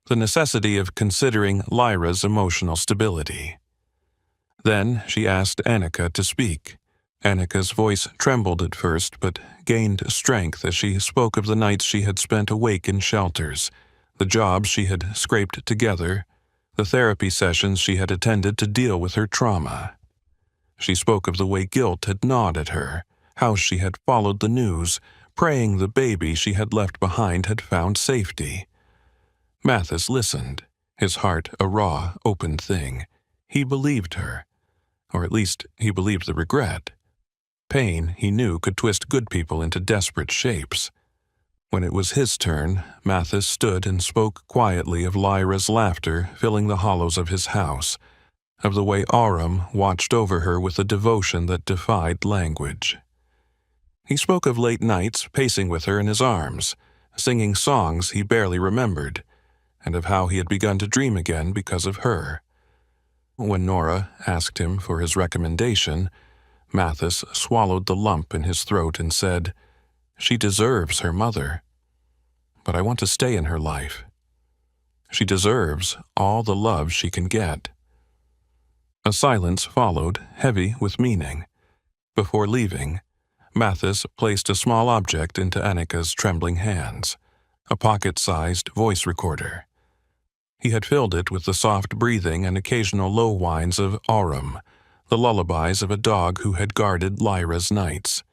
A: the necessity of considering Lyra's emotional stability. Then she asked Annika to speak. Annika's voice trembled at first but gained strength as she spoke of the nights she had spent awake in shelters, the jobs she had scraped together, the therapy sessions she had attended to deal with her trauma. She spoke of the way guilt had gnawed at her, how she had followed the news, praying the baby she had left behind had found safety. Mathis listened, his heart a raw, open thing. He believed her, or at least he believed the regret. Pain, he knew, could twist good people into desperate shapes. When it was his turn, Mathis stood and spoke quietly of Lyra's laughter filling the hollows of his house, of the way Aurum watched over her with a devotion that defied language. He spoke of late nights pacing with her in his arms, singing songs he barely remembered, and of how he had begun to dream again because of her. When Nora asked him for his recommendation, Mathis swallowed the lump in his throat and said, "She deserves her mother. But I want to stay in her life. She deserves all the love she can get." A silence followed, heavy with meaning. Before leaving, Mathis placed a small object into Annika's trembling hands, a pocket-sized voice recorder. He had filled it with the soft breathing and occasional low whines of Aurum, the lullabies of a dog who had guarded Lyra's nights.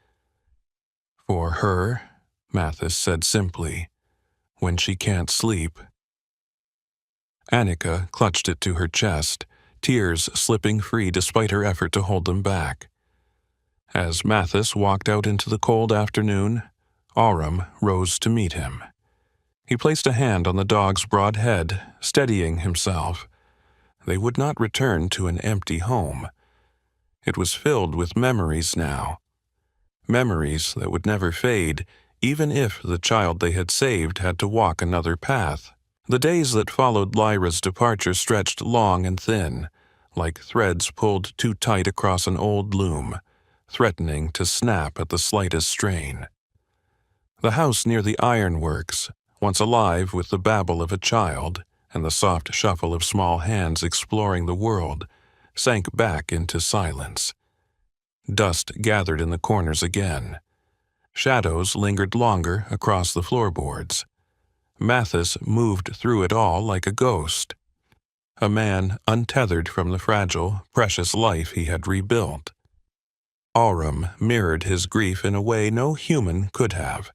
A: "For her," Mathis said simply, "when she can't sleep." Annika clutched it to her chest, tears slipping free despite her effort to hold them back. As Mathis walked out into the cold afternoon, Aurum rose to meet him. He placed a hand on the dog's broad head, steadying himself. They would not return to an empty home. It was filled with memories now. Memories that would never fade, even if the child they had saved had to walk another path. The days that followed Lyra's departure stretched long and thin, like threads pulled too tight across an old loom, threatening to snap at the slightest strain. The house near the ironworks, once alive with the babble of a child and the soft shuffle of small hands exploring the world, sank back into silence. Dust gathered in the corners again. Shadows lingered longer across the floorboards. Mathis moved through it all like a ghost, a man untethered from the fragile, precious life he had rebuilt. Aurum mirrored his grief in a way no human could have.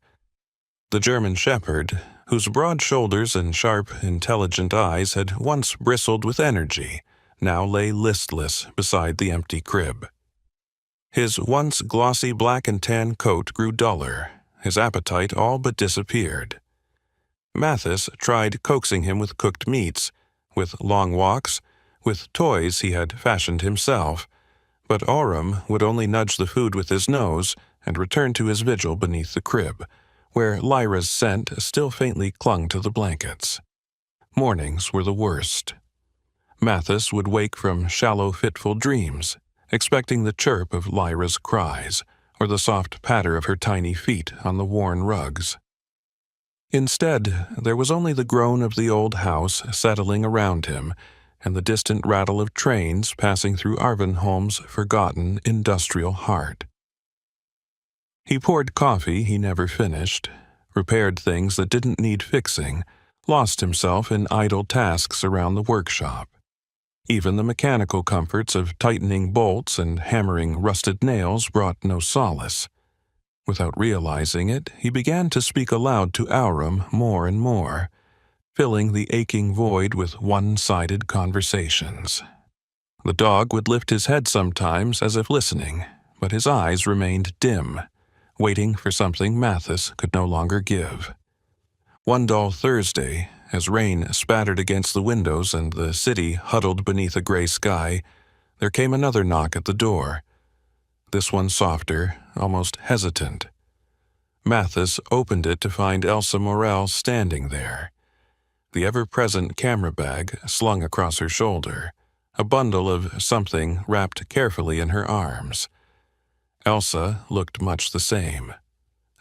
A: The German shepherd, whose broad shoulders and sharp, intelligent eyes had once bristled with energy, now lay listless beside the empty crib. His once glossy black and tan coat grew duller, his appetite all but disappeared. Mathis tried coaxing him with cooked meats, with long walks, with toys he had fashioned himself, but Aurum would only nudge the food with his nose and return to his vigil beneath the crib, where Lyra's scent still faintly clung to the blankets. Mornings were the worst. Mathis would wake from shallow, fitful dreams, expecting the chirp of Lyra's cries or the soft patter of her tiny feet on the worn rugs. Instead, there was only the groan of the old house settling around him and the distant rattle of trains passing through Arvenholm's forgotten industrial heart. He poured coffee he never finished, repaired things that didn't need fixing, lost himself in idle tasks around the workshop. Even the mechanical comforts of tightening bolts and hammering rusted nails brought no solace. Without realizing it, he began to speak aloud to Aurum more and more, filling the aching void with one-sided conversations. The dog would lift his head sometimes as if listening, but his eyes remained dim, waiting for something Mathis could no longer give. One dull Thursday, as rain spattered against the windows and the city huddled beneath a gray sky, there came another knock at the door. This one softer, almost hesitant. Mathis opened it to find Elsa Morel standing there, the ever-present camera bag slung across her shoulder, a bundle of something wrapped carefully in her arms. Elsa looked much the same.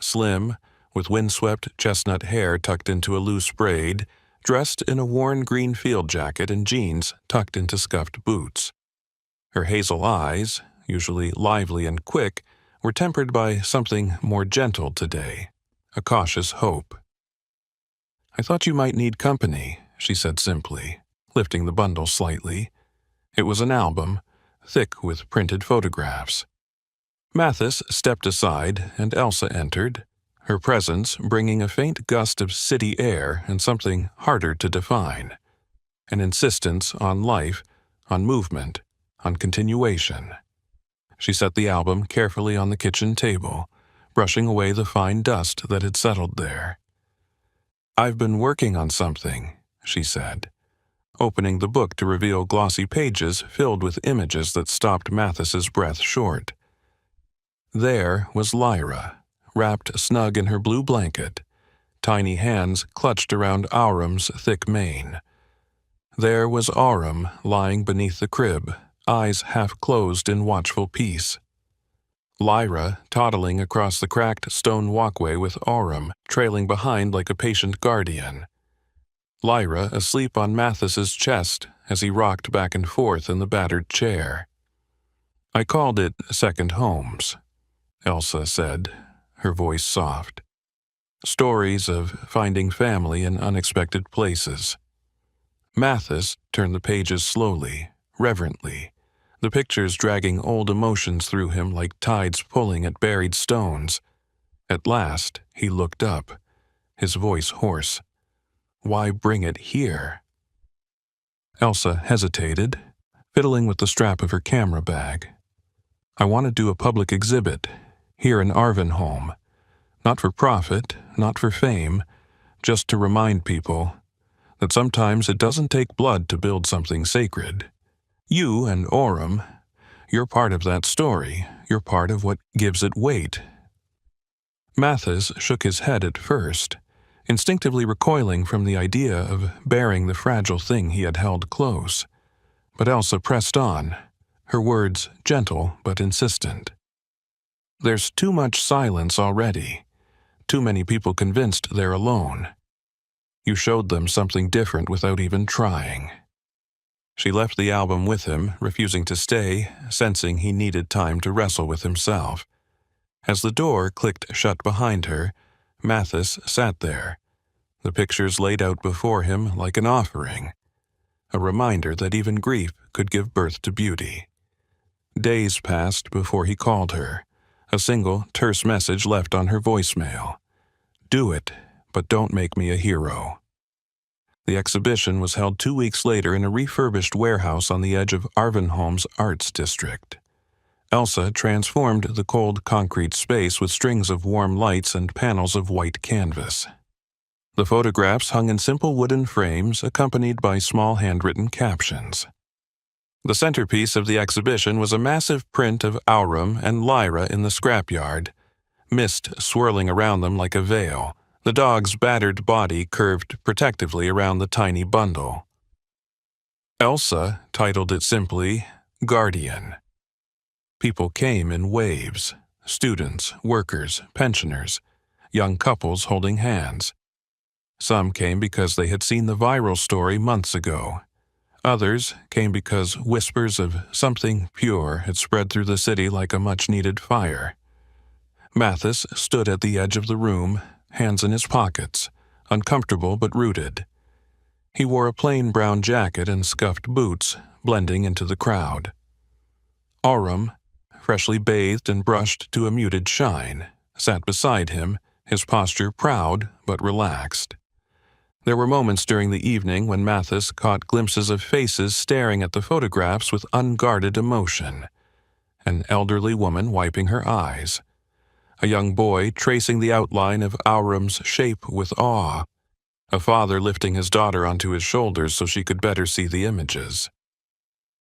A: Slim, with windswept chestnut hair tucked into a loose braid, dressed in a worn green field jacket and jeans tucked into scuffed boots. Her hazel eyes, usually lively and quick, were tempered by something more gentle today, a cautious hope. "I thought you might need company," she said simply, lifting the bundle slightly. It was an album, thick with printed photographs. Mathis stepped aside and Elsa entered, her presence bringing a faint gust of city air and something harder to define, an insistence on life, on movement, on continuation. She set the album carefully on the kitchen table, brushing away the fine dust that had settled there. "I've been working on something," she said, opening the book to reveal glossy pages filled with images that stopped Mathis's breath short. There was Lyra, wrapped snug in her blue blanket, tiny hands clutched around Aurum's thick mane. There was Aurum lying beneath the crib, eyes half closed in watchful peace. Lyra toddling across the cracked stone walkway with Aurum trailing behind like a patient guardian. Lyra asleep on Mathis's chest as he rocked back and forth in the battered chair. "I called it Second Homes," Elsa said, her voice soft. "Stories of finding family in unexpected places." Mathis turned the pages slowly, reverently, the pictures dragging old emotions through him like tides pulling at buried stones. At last, he looked up, his voice hoarse. "Why bring it here?" Elsa hesitated, fiddling with the strap of her camera bag. "I want to do a public exhibit, here in Arvenholm. Not for profit, not for fame, just to remind people that sometimes it doesn't take blood to build something sacred. You and Aurum, you're part of that story, you're part of what gives it weight." Mathis shook his head at first, instinctively recoiling from the idea of bearing the fragile thing he had held close. But Elsa pressed on, her words gentle but insistent. "There's too much silence already, too many people convinced they're alone. You showed them something different without even trying." She left the album with him, refusing to stay, sensing he needed time to wrestle with himself. As the door clicked shut behind her, Mathis sat there, the pictures laid out before him like an offering, a reminder that even grief could give birth to beauty. Days passed before he called her, a single terse message left on her voicemail. "Do it, but don't make me a hero." The exhibition was held 2 weeks later in a refurbished warehouse on the edge of Arvenholm's Arts District. Elsa transformed the cold concrete space with strings of warm lights and panels of white canvas. The photographs hung in simple wooden frames accompanied by small handwritten captions. The centerpiece of the exhibition was a massive print of Aurum and Lyra in the scrapyard, mist swirling around them like a veil. The dog's battered body curved protectively around the tiny bundle. Elsa titled it simply, Guardian. People came in waves: students, workers, pensioners, young couples holding hands. Some came because they had seen the viral story months ago. Others came because whispers of something pure had spread through the city like a much-needed fire. Mathis stood at the edge of the room, hands in his pockets, uncomfortable but rooted. He wore a plain brown jacket and scuffed boots, blending into the crowd. Aurum, freshly bathed and brushed to a muted shine, sat beside him, his posture proud but relaxed. There were moments during the evening when Mathis caught glimpses of faces staring at the photographs with unguarded emotion. An elderly woman wiping her eyes. A young boy tracing the outline of Aurum's shape with awe. A father lifting his daughter onto his shoulders so she could better see the images.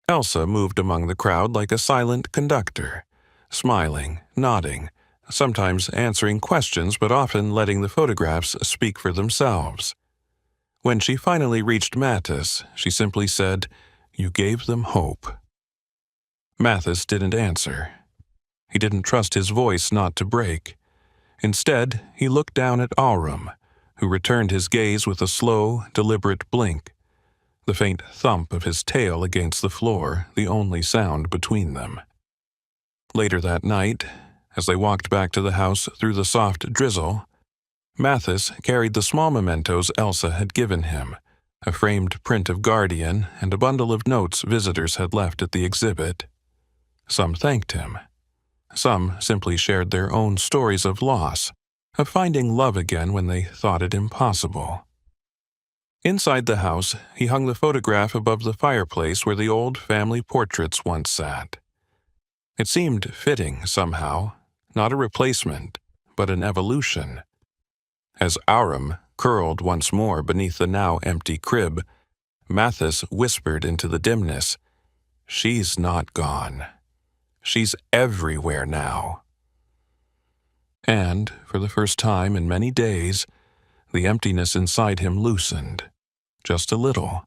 A: Elsa moved among the crowd like a silent conductor, smiling, nodding, sometimes answering questions but often letting the photographs speak for themselves. When she finally reached Mathis, she simply said, "You gave them hope." Mathis didn't answer. He didn't trust his voice not to break. Instead, he looked down at Aurum, who returned his gaze with a slow, deliberate blink, the faint thump of his tail against the floor the only sound between them. Later that night, as they walked back to the house through the soft drizzle, Mathis carried the small mementos Elsa had given him, a framed print of Guardian and a bundle of notes visitors had left at the exhibit. Some thanked him. Some simply shared their own stories of loss, of finding love again when they thought it impossible. Inside the house, he hung the photograph above the fireplace where the old family portraits once sat. It seemed fitting somehow, not a replacement, but an evolution. As Aurum curled once more beneath the now empty crib, Mathis whispered into the dimness, "She's not gone. She's everywhere now." And, for the first time in many days, the emptiness inside him loosened, just a little,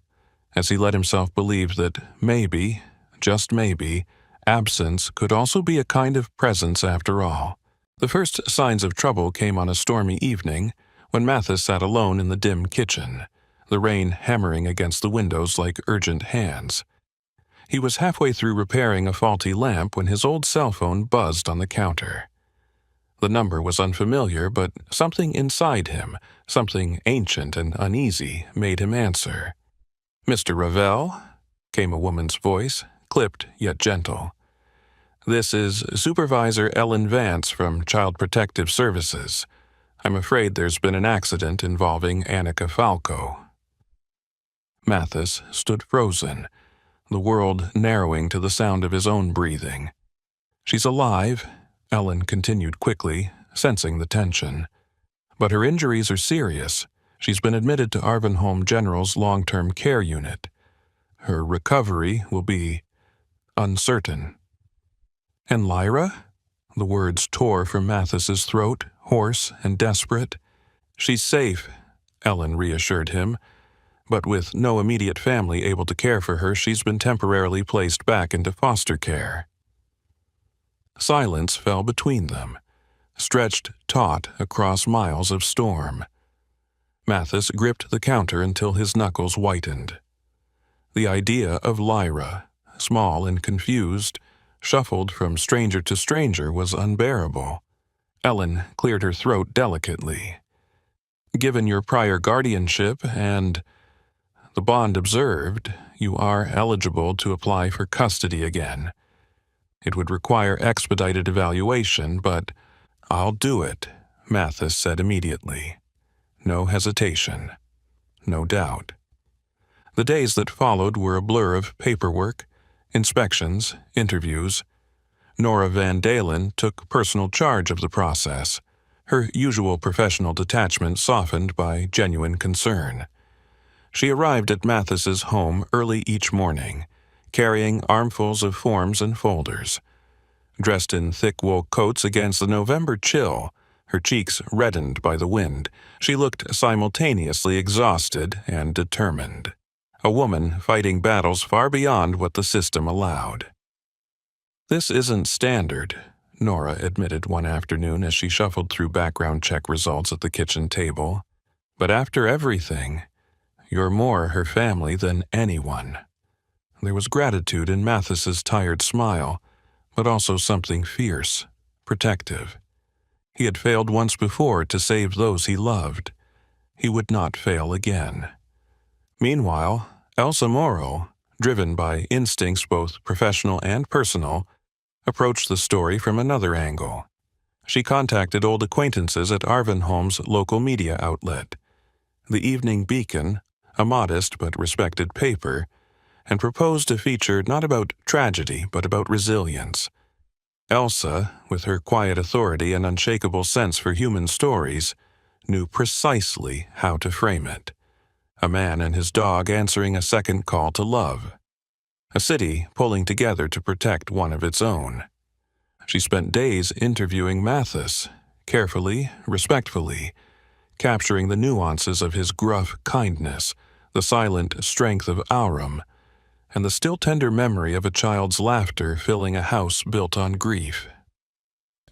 A: as he let himself believe that maybe, just maybe, absence could also be a kind of presence after all. The first signs of trouble came on a stormy evening when Mathis sat alone in the dim kitchen, the rain hammering against the windows like urgent hands. He was halfway through repairing a faulty lamp when his old cell phone buzzed on the counter. The number was unfamiliar, but something inside him, something ancient and uneasy, made him answer. "Mr. Ravel?" came a woman's voice, clipped yet gentle. "This is Supervisor Ellen Vance from Child Protective Services. I'm afraid there's been an accident involving Annika Falco." Mathis stood frozen, the world narrowing to the sound of his own breathing. "She's alive," Ellen continued quickly, sensing the tension. "But her injuries are serious. She's been admitted to Arvenholm General's long-term care unit. Her recovery will be uncertain." "And Lyra?" The words tore from Mathis's throat, hoarse and desperate. "She's safe," Ellen reassured him. "But with no immediate family able to care for her, she's been temporarily placed back into foster care." Silence fell between them, stretched taut across miles of storm. Mathis gripped the counter until his knuckles whitened. The idea of Lyra, small and confused, shuffled from stranger to stranger, was unbearable. Ellen cleared her throat delicately. "Given your prior guardianship and the bond observed, you are eligible to apply for custody again. It would require expedited evaluation, but I'll do it," Mathis said immediately. No hesitation. No doubt. The days that followed were a blur of paperwork, inspections, interviews. Nora Van Dalen took personal charge of the process, her usual professional detachment softened by genuine concern. She arrived at Mathis's home early each morning, carrying armfuls of forms and folders. Dressed in thick wool coats against the November chill, her cheeks reddened by the wind, she looked simultaneously exhausted and determined. A woman fighting battles far beyond what the system allowed. "This isn't standard," Nora admitted one afternoon as she shuffled through background check results at the kitchen table. "But after everything, you're more her family than anyone." There was gratitude in Mathis's tired smile, but also something fierce, protective. He had failed once before to save those he loved. He would not fail again. Meanwhile, Elsa Morrow, driven by instincts both professional and personal, approached the story from another angle. She contacted old acquaintances at Arvinholm's local media outlet, the Evening Beacon, a modest but respected paper, and proposed a feature not about tragedy but about resilience. Elsa, with her quiet authority and unshakable sense for human stories, knew precisely how to frame it. A man and his dog answering a second call to love. A city pulling together to protect one of its own. She spent days interviewing Mathis, carefully, respectfully, capturing the nuances of his gruff kindness, the silent strength of Aurum, and the still tender memory of a child's laughter filling a house built on grief.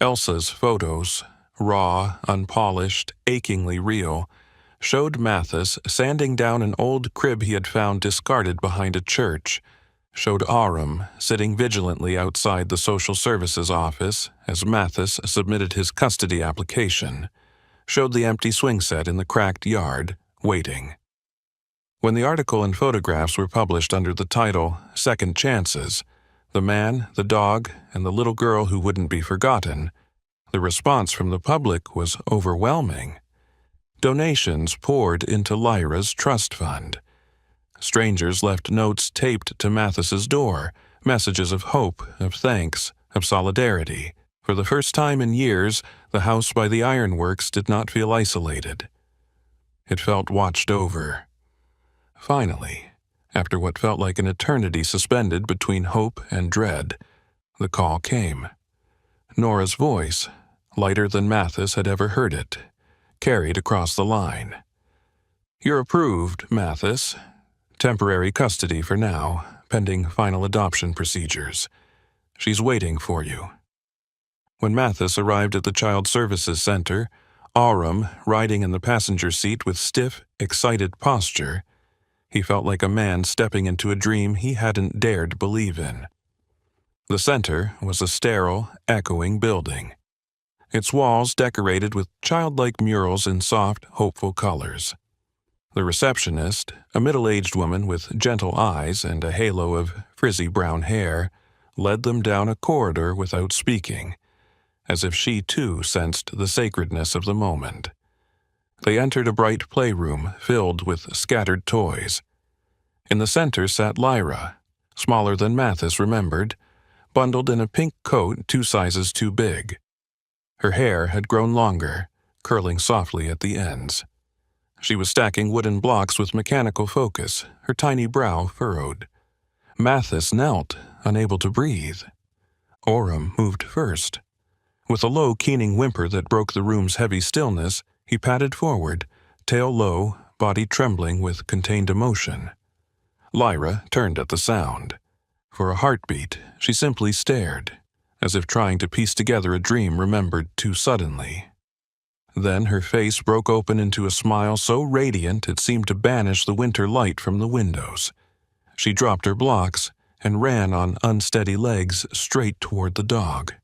A: Elsa's photos, raw, unpolished, achingly real, showed Mathis sanding down an old crib he had found discarded behind a church, showed Aurum sitting vigilantly outside the social services office as Mathis submitted his custody application, showed the empty swing set in the cracked yard, waiting. When the article and photographs were published under the title Second Chances, the man, the dog, and the little girl who wouldn't be forgotten, the response from the public was overwhelming. Donations poured into Lyra's trust fund. Strangers left notes taped to Mathis's door, messages of hope, of thanks, of solidarity. For the first time in years, the house by the ironworks did not feel isolated. It felt watched over. Finally, after what felt like an eternity suspended between hope and dread, the call came. Nora's voice, lighter than Mathis had ever heard it, carried across the line. "You're approved, Mathis. Temporary custody for now, pending final adoption procedures. She's waiting for you." When Mathis arrived at the Child Services Center, Aurum riding in the passenger seat with stiff, excited posture, he felt like a man stepping into a dream he hadn't dared believe in. The center was a sterile, echoing building, its walls decorated with childlike murals in soft, hopeful colors. The receptionist, a middle-aged woman with gentle eyes and a halo of frizzy brown hair, led them down a corridor without speaking, as if she too sensed the sacredness of the moment. They entered a bright playroom filled with scattered toys. In the center sat Lyra, smaller than Mathis remembered, bundled in a pink coat 2 sizes too big. Her hair had grown longer, curling softly at the ends. She was stacking wooden blocks with mechanical focus, her tiny brow furrowed. Mathis knelt, unable to breathe. Aurum moved first. With a low, keening whimper that broke the room's heavy stillness, he padded forward, tail low, body trembling with contained emotion. Lyra turned at the sound. For a heartbeat, she simply stared, as if trying to piece together a dream remembered too suddenly. Then her face broke open into a smile so radiant it seemed to banish the winter light from the windows. She dropped her blocks and ran on unsteady legs straight toward the dog.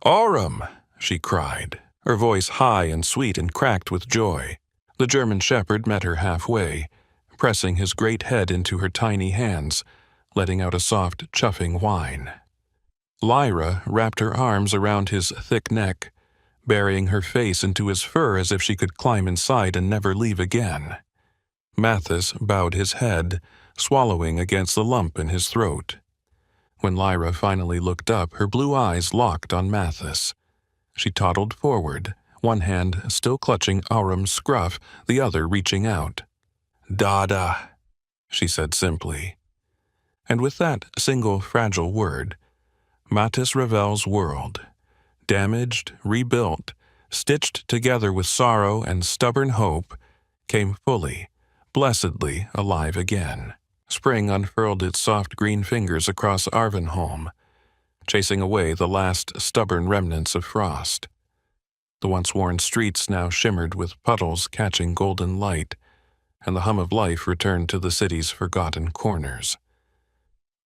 A: "Aurum!" she cried, her voice high and sweet and cracked with joy. The German shepherd met her halfway, pressing his great head into her tiny hands, letting out a soft, chuffing whine. Lyra wrapped her arms around his thick neck, burying her face into his fur as if she could climb inside and never leave again. Mathis bowed his head, swallowing against the lump in his throat. When Lyra finally looked up, her blue eyes locked on Mathis. She toddled forward, one hand still clutching Aurum's scruff, the other reaching out. "Dada," she said simply. And with that single fragile word, Mattis Ravel's world, damaged, rebuilt, stitched together with sorrow and stubborn hope, came fully, blessedly alive again. Spring unfurled its soft green fingers across Arvenholm, chasing away the last stubborn remnants of frost. The once worn streets now shimmered with puddles catching golden light, and the hum of life returned to the city's forgotten corners.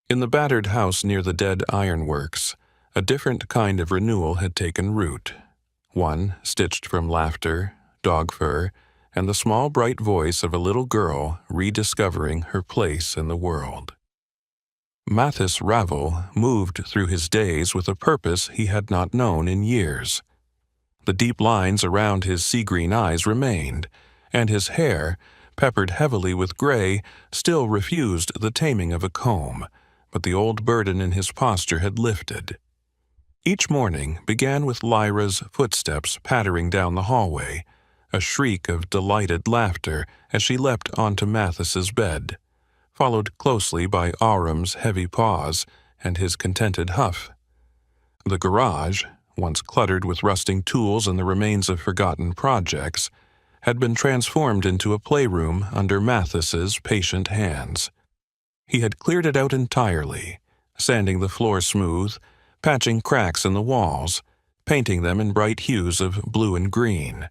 A: In the battered house near the dead ironworks, a different kind of renewal had taken root, one stitched from laughter, dog fur, and the small bright voice of a little girl rediscovering her place in the world. Mattis Ravel moved through his days with a purpose he had not known in years. The deep lines around his sea-green eyes remained, and his hair, peppered heavily with gray, still refused the taming of a comb, but the old burden in his posture had lifted. Each morning began with Lyra's footsteps pattering down the hallway, a shriek of delighted laughter as she leapt onto Mathis's bed, followed closely by Auram's heavy paws and his contented huff. The garage, once cluttered with rusting tools and the remains of forgotten projects, had been transformed into a playroom under Mathis's patient hands. He had cleared it out entirely, sanding the floor smooth, patching cracks in the walls, painting them in bright hues of blue and green.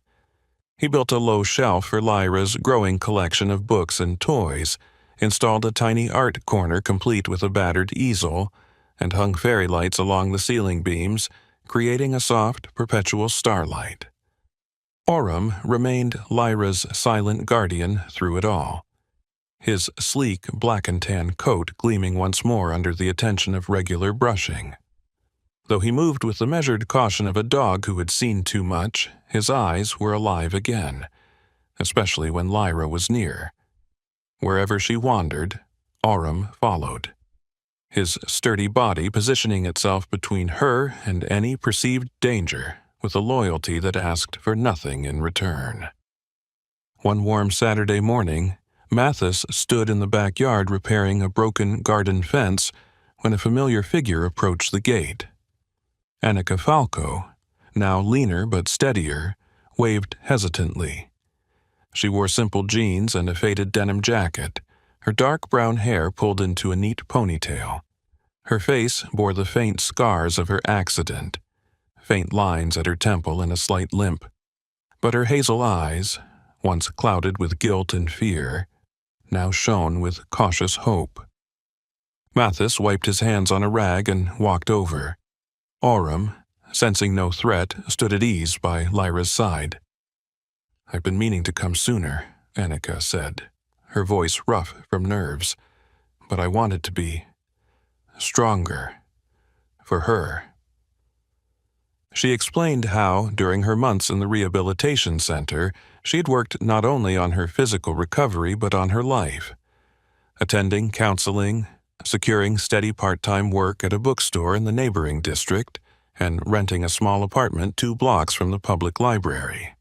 A: He built a low shelf for Lyra's growing collection of books and toys, installed a tiny art corner complete with a battered easel, and hung fairy lights along the ceiling beams, creating a soft, perpetual starlight. Auram remained Lyra's silent guardian through it all, his sleek black and tan coat gleaming once more under the attention of regular brushing. Though he moved with the measured caution of a dog who had seen too much, his eyes were alive again, especially when Lyra was near. Wherever she wandered, Auram followed, his sturdy body positioning itself between her and any perceived danger with a loyalty that asked for nothing in return. One warm Saturday morning, Mattis stood in the backyard repairing a broken garden fence when a familiar figure approached the gate. Annika Falco, now leaner but steadier, waved hesitantly. She wore simple jeans and a faded denim jacket, her dark brown hair pulled into a neat ponytail. Her face bore the faint scars of her accident, faint lines at her temple and a slight limp. But her hazel eyes, once clouded with guilt and fear, now shone with cautious hope. Mattis wiped his hands on a rag and walked over. Auram, sensing no threat, stood at ease by Lyra's side. "I've been meaning to come sooner," Annika said, her voice rough from nerves, "but I wanted to be stronger for her." She explained how, during her months in the rehabilitation center, she had worked not only on her physical recovery but on her life, attending counseling, securing steady part-time work at a bookstore in the neighboring district, and renting a small apartment 2 blocks from the public library.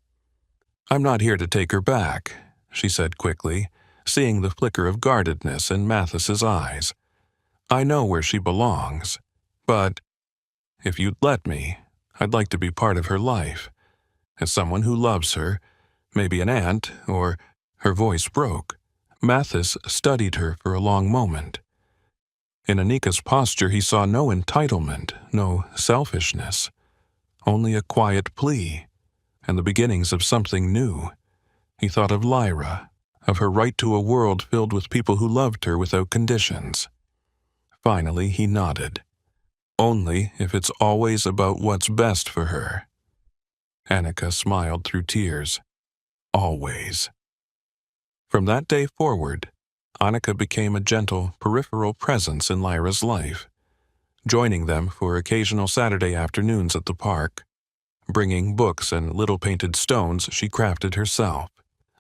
A: "I'm not here to take her back," she said quickly, seeing the flicker of guardedness in Mathis's eyes. "I know where she belongs, but if you'd let me, I'd like to be part of her life, as someone who loves her, maybe an aunt, or—" Her voice broke. Mattis studied her for a long moment. In Annika's posture he saw no entitlement, no selfishness, only a quiet plea, and the beginnings of something new. He thought of Lyra, of her right to a world filled with people who loved her without conditions. Finally he nodded. "Only if it's always about what's best for her." Annika smiled through tears. Always. From that day forward, Annika became a gentle, peripheral presence in Lyra's life, joining them for occasional Saturday afternoons at the park, bringing books and little painted stones she crafted herself,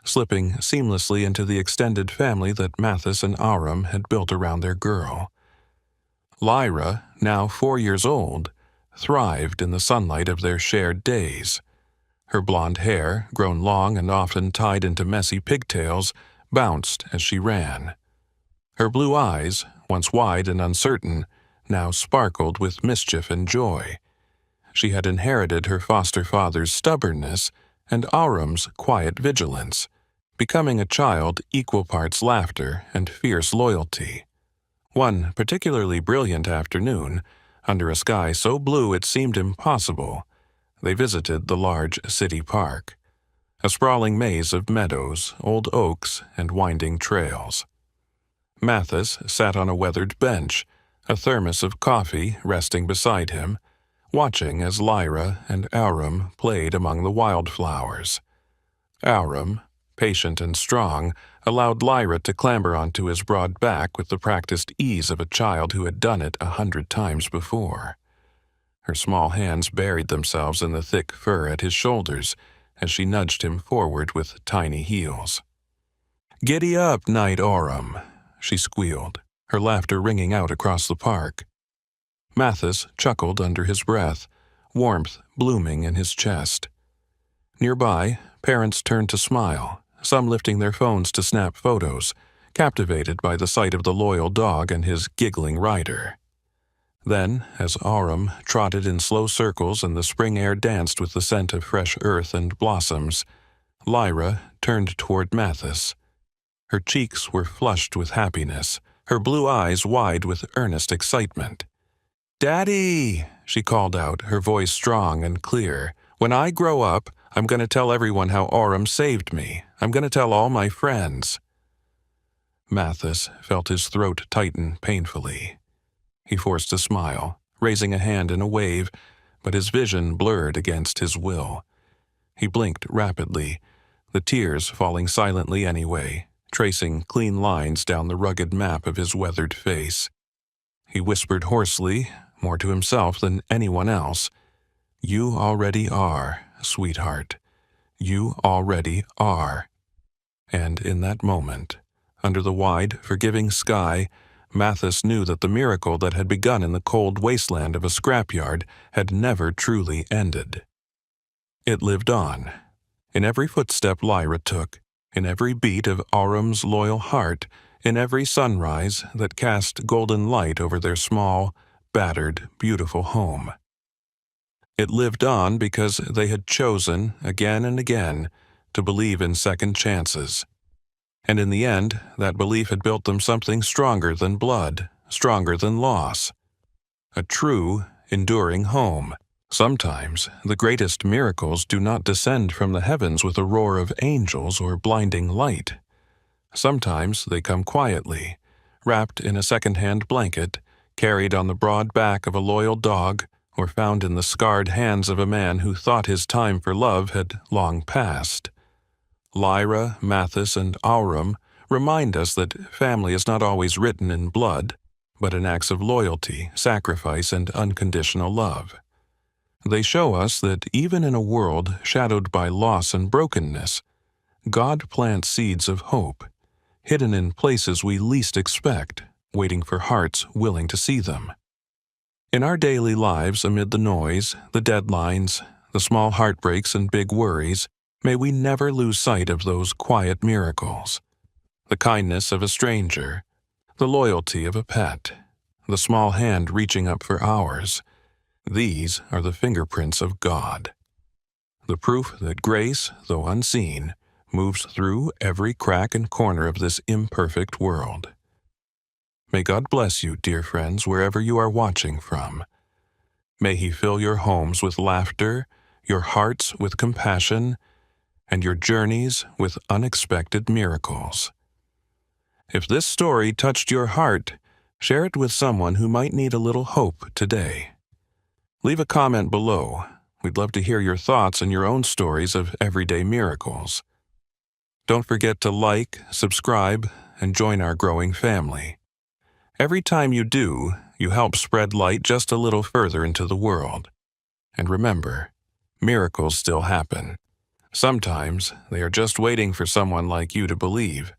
A: slipping seamlessly into the extended family that Mattis and Auram had built around their girl. Lyra, now 4 years old, thrived in the sunlight of their shared days. Her blonde hair, grown long and often tied into messy pigtails, bounced as she ran. Her blue eyes, once wide and uncertain, now sparkled with mischief and joy. She had inherited her foster father's stubbornness and Autumn's quiet vigilance, becoming a child equal parts laughter and fierce loyalty. One particularly brilliant afternoon, under a sky so blue it seemed impossible, they visited the large city park, a sprawling maze of meadows, old oaks, and winding trails. Mathis sat on a weathered bench, a thermos of coffee resting beside him, watching as Lyra and Aurum played among the wildflowers. Aurum, patient and strong, allowed Lyra to clamber onto his broad back with the practiced ease of a child who had done it 100 times before. Her small hands buried themselves in the thick fur at his shoulders as she nudged him forward with tiny heels. "Giddy up, Knight Aurum," she squealed, her laughter ringing out across the park. Mathis chuckled under his breath, warmth blooming in his chest. Nearby, parents turned to smile, some lifting their phones to snap photos, captivated by the sight of the loyal dog and his giggling rider. Then, as Aurum trotted in slow circles and the spring air danced with the scent of fresh earth and blossoms, Lyra turned toward Mathis. Her cheeks were flushed with happiness, her blue eyes wide with earnest excitement. "Daddy," she called out, her voice strong and clear. "When I grow up, I'm going to tell everyone how Aurum saved me. I'm going to tell all my friends." Mathis felt his throat tighten painfully. He forced a smile, raising a hand in a wave, but his vision blurred against his will. He blinked rapidly, the tears falling silently anyway, tracing clean lines down the rugged map of his weathered face. He whispered hoarsely, more to himself than anyone else, "You already are, sweetheart. You already are." And in that moment, under the wide, forgiving sky, Mathis knew that the miracle that had begun in the cold wasteland of a scrapyard had never truly ended. It lived on, in every footstep Lyra took, in every beat of Aurum's loyal heart, in every sunrise that cast golden light over their small, battered, beautiful home. It lived on because they had chosen, again and again, to believe in second chances. And in the end, that belief had built them something stronger than blood, stronger than loss. A true, enduring home. Sometimes, the greatest miracles do not descend from the heavens with a roar of angels or blinding light. Sometimes they come quietly, wrapped in a second-hand blanket, carried on the broad back of a loyal dog, or found in the scarred hands of a man who thought his time for love had long passed. Lyra, Mathis, and Aurum remind us that family is not always written in blood, but in acts of loyalty, sacrifice, and unconditional love. They show us that even in a world shadowed by loss and brokenness, God plants seeds of hope, hidden in places we least expect, waiting for hearts willing to see them. In our daily lives, amid the noise, the deadlines, the small heartbreaks and big worries, may we never lose sight of those quiet miracles. The kindness of a stranger, the loyalty of a pet, the small hand reaching up for ours. These are the fingerprints of God. The proof that grace, though unseen, moves through every crack and corner of this imperfect world. May God bless you, dear friends, wherever you are watching from. May He fill your homes with laughter, your hearts with compassion, and your journeys with unexpected miracles. If this story touched your heart, share it with someone who might need a little hope today. Leave a comment below. We'd love to hear your thoughts and your own stories of everyday miracles. Don't forget to like, subscribe, and join our growing family. Every time you do, you help spread light just a little further into the world. And remember, miracles still happen. Sometimes they are just waiting for someone like you to believe.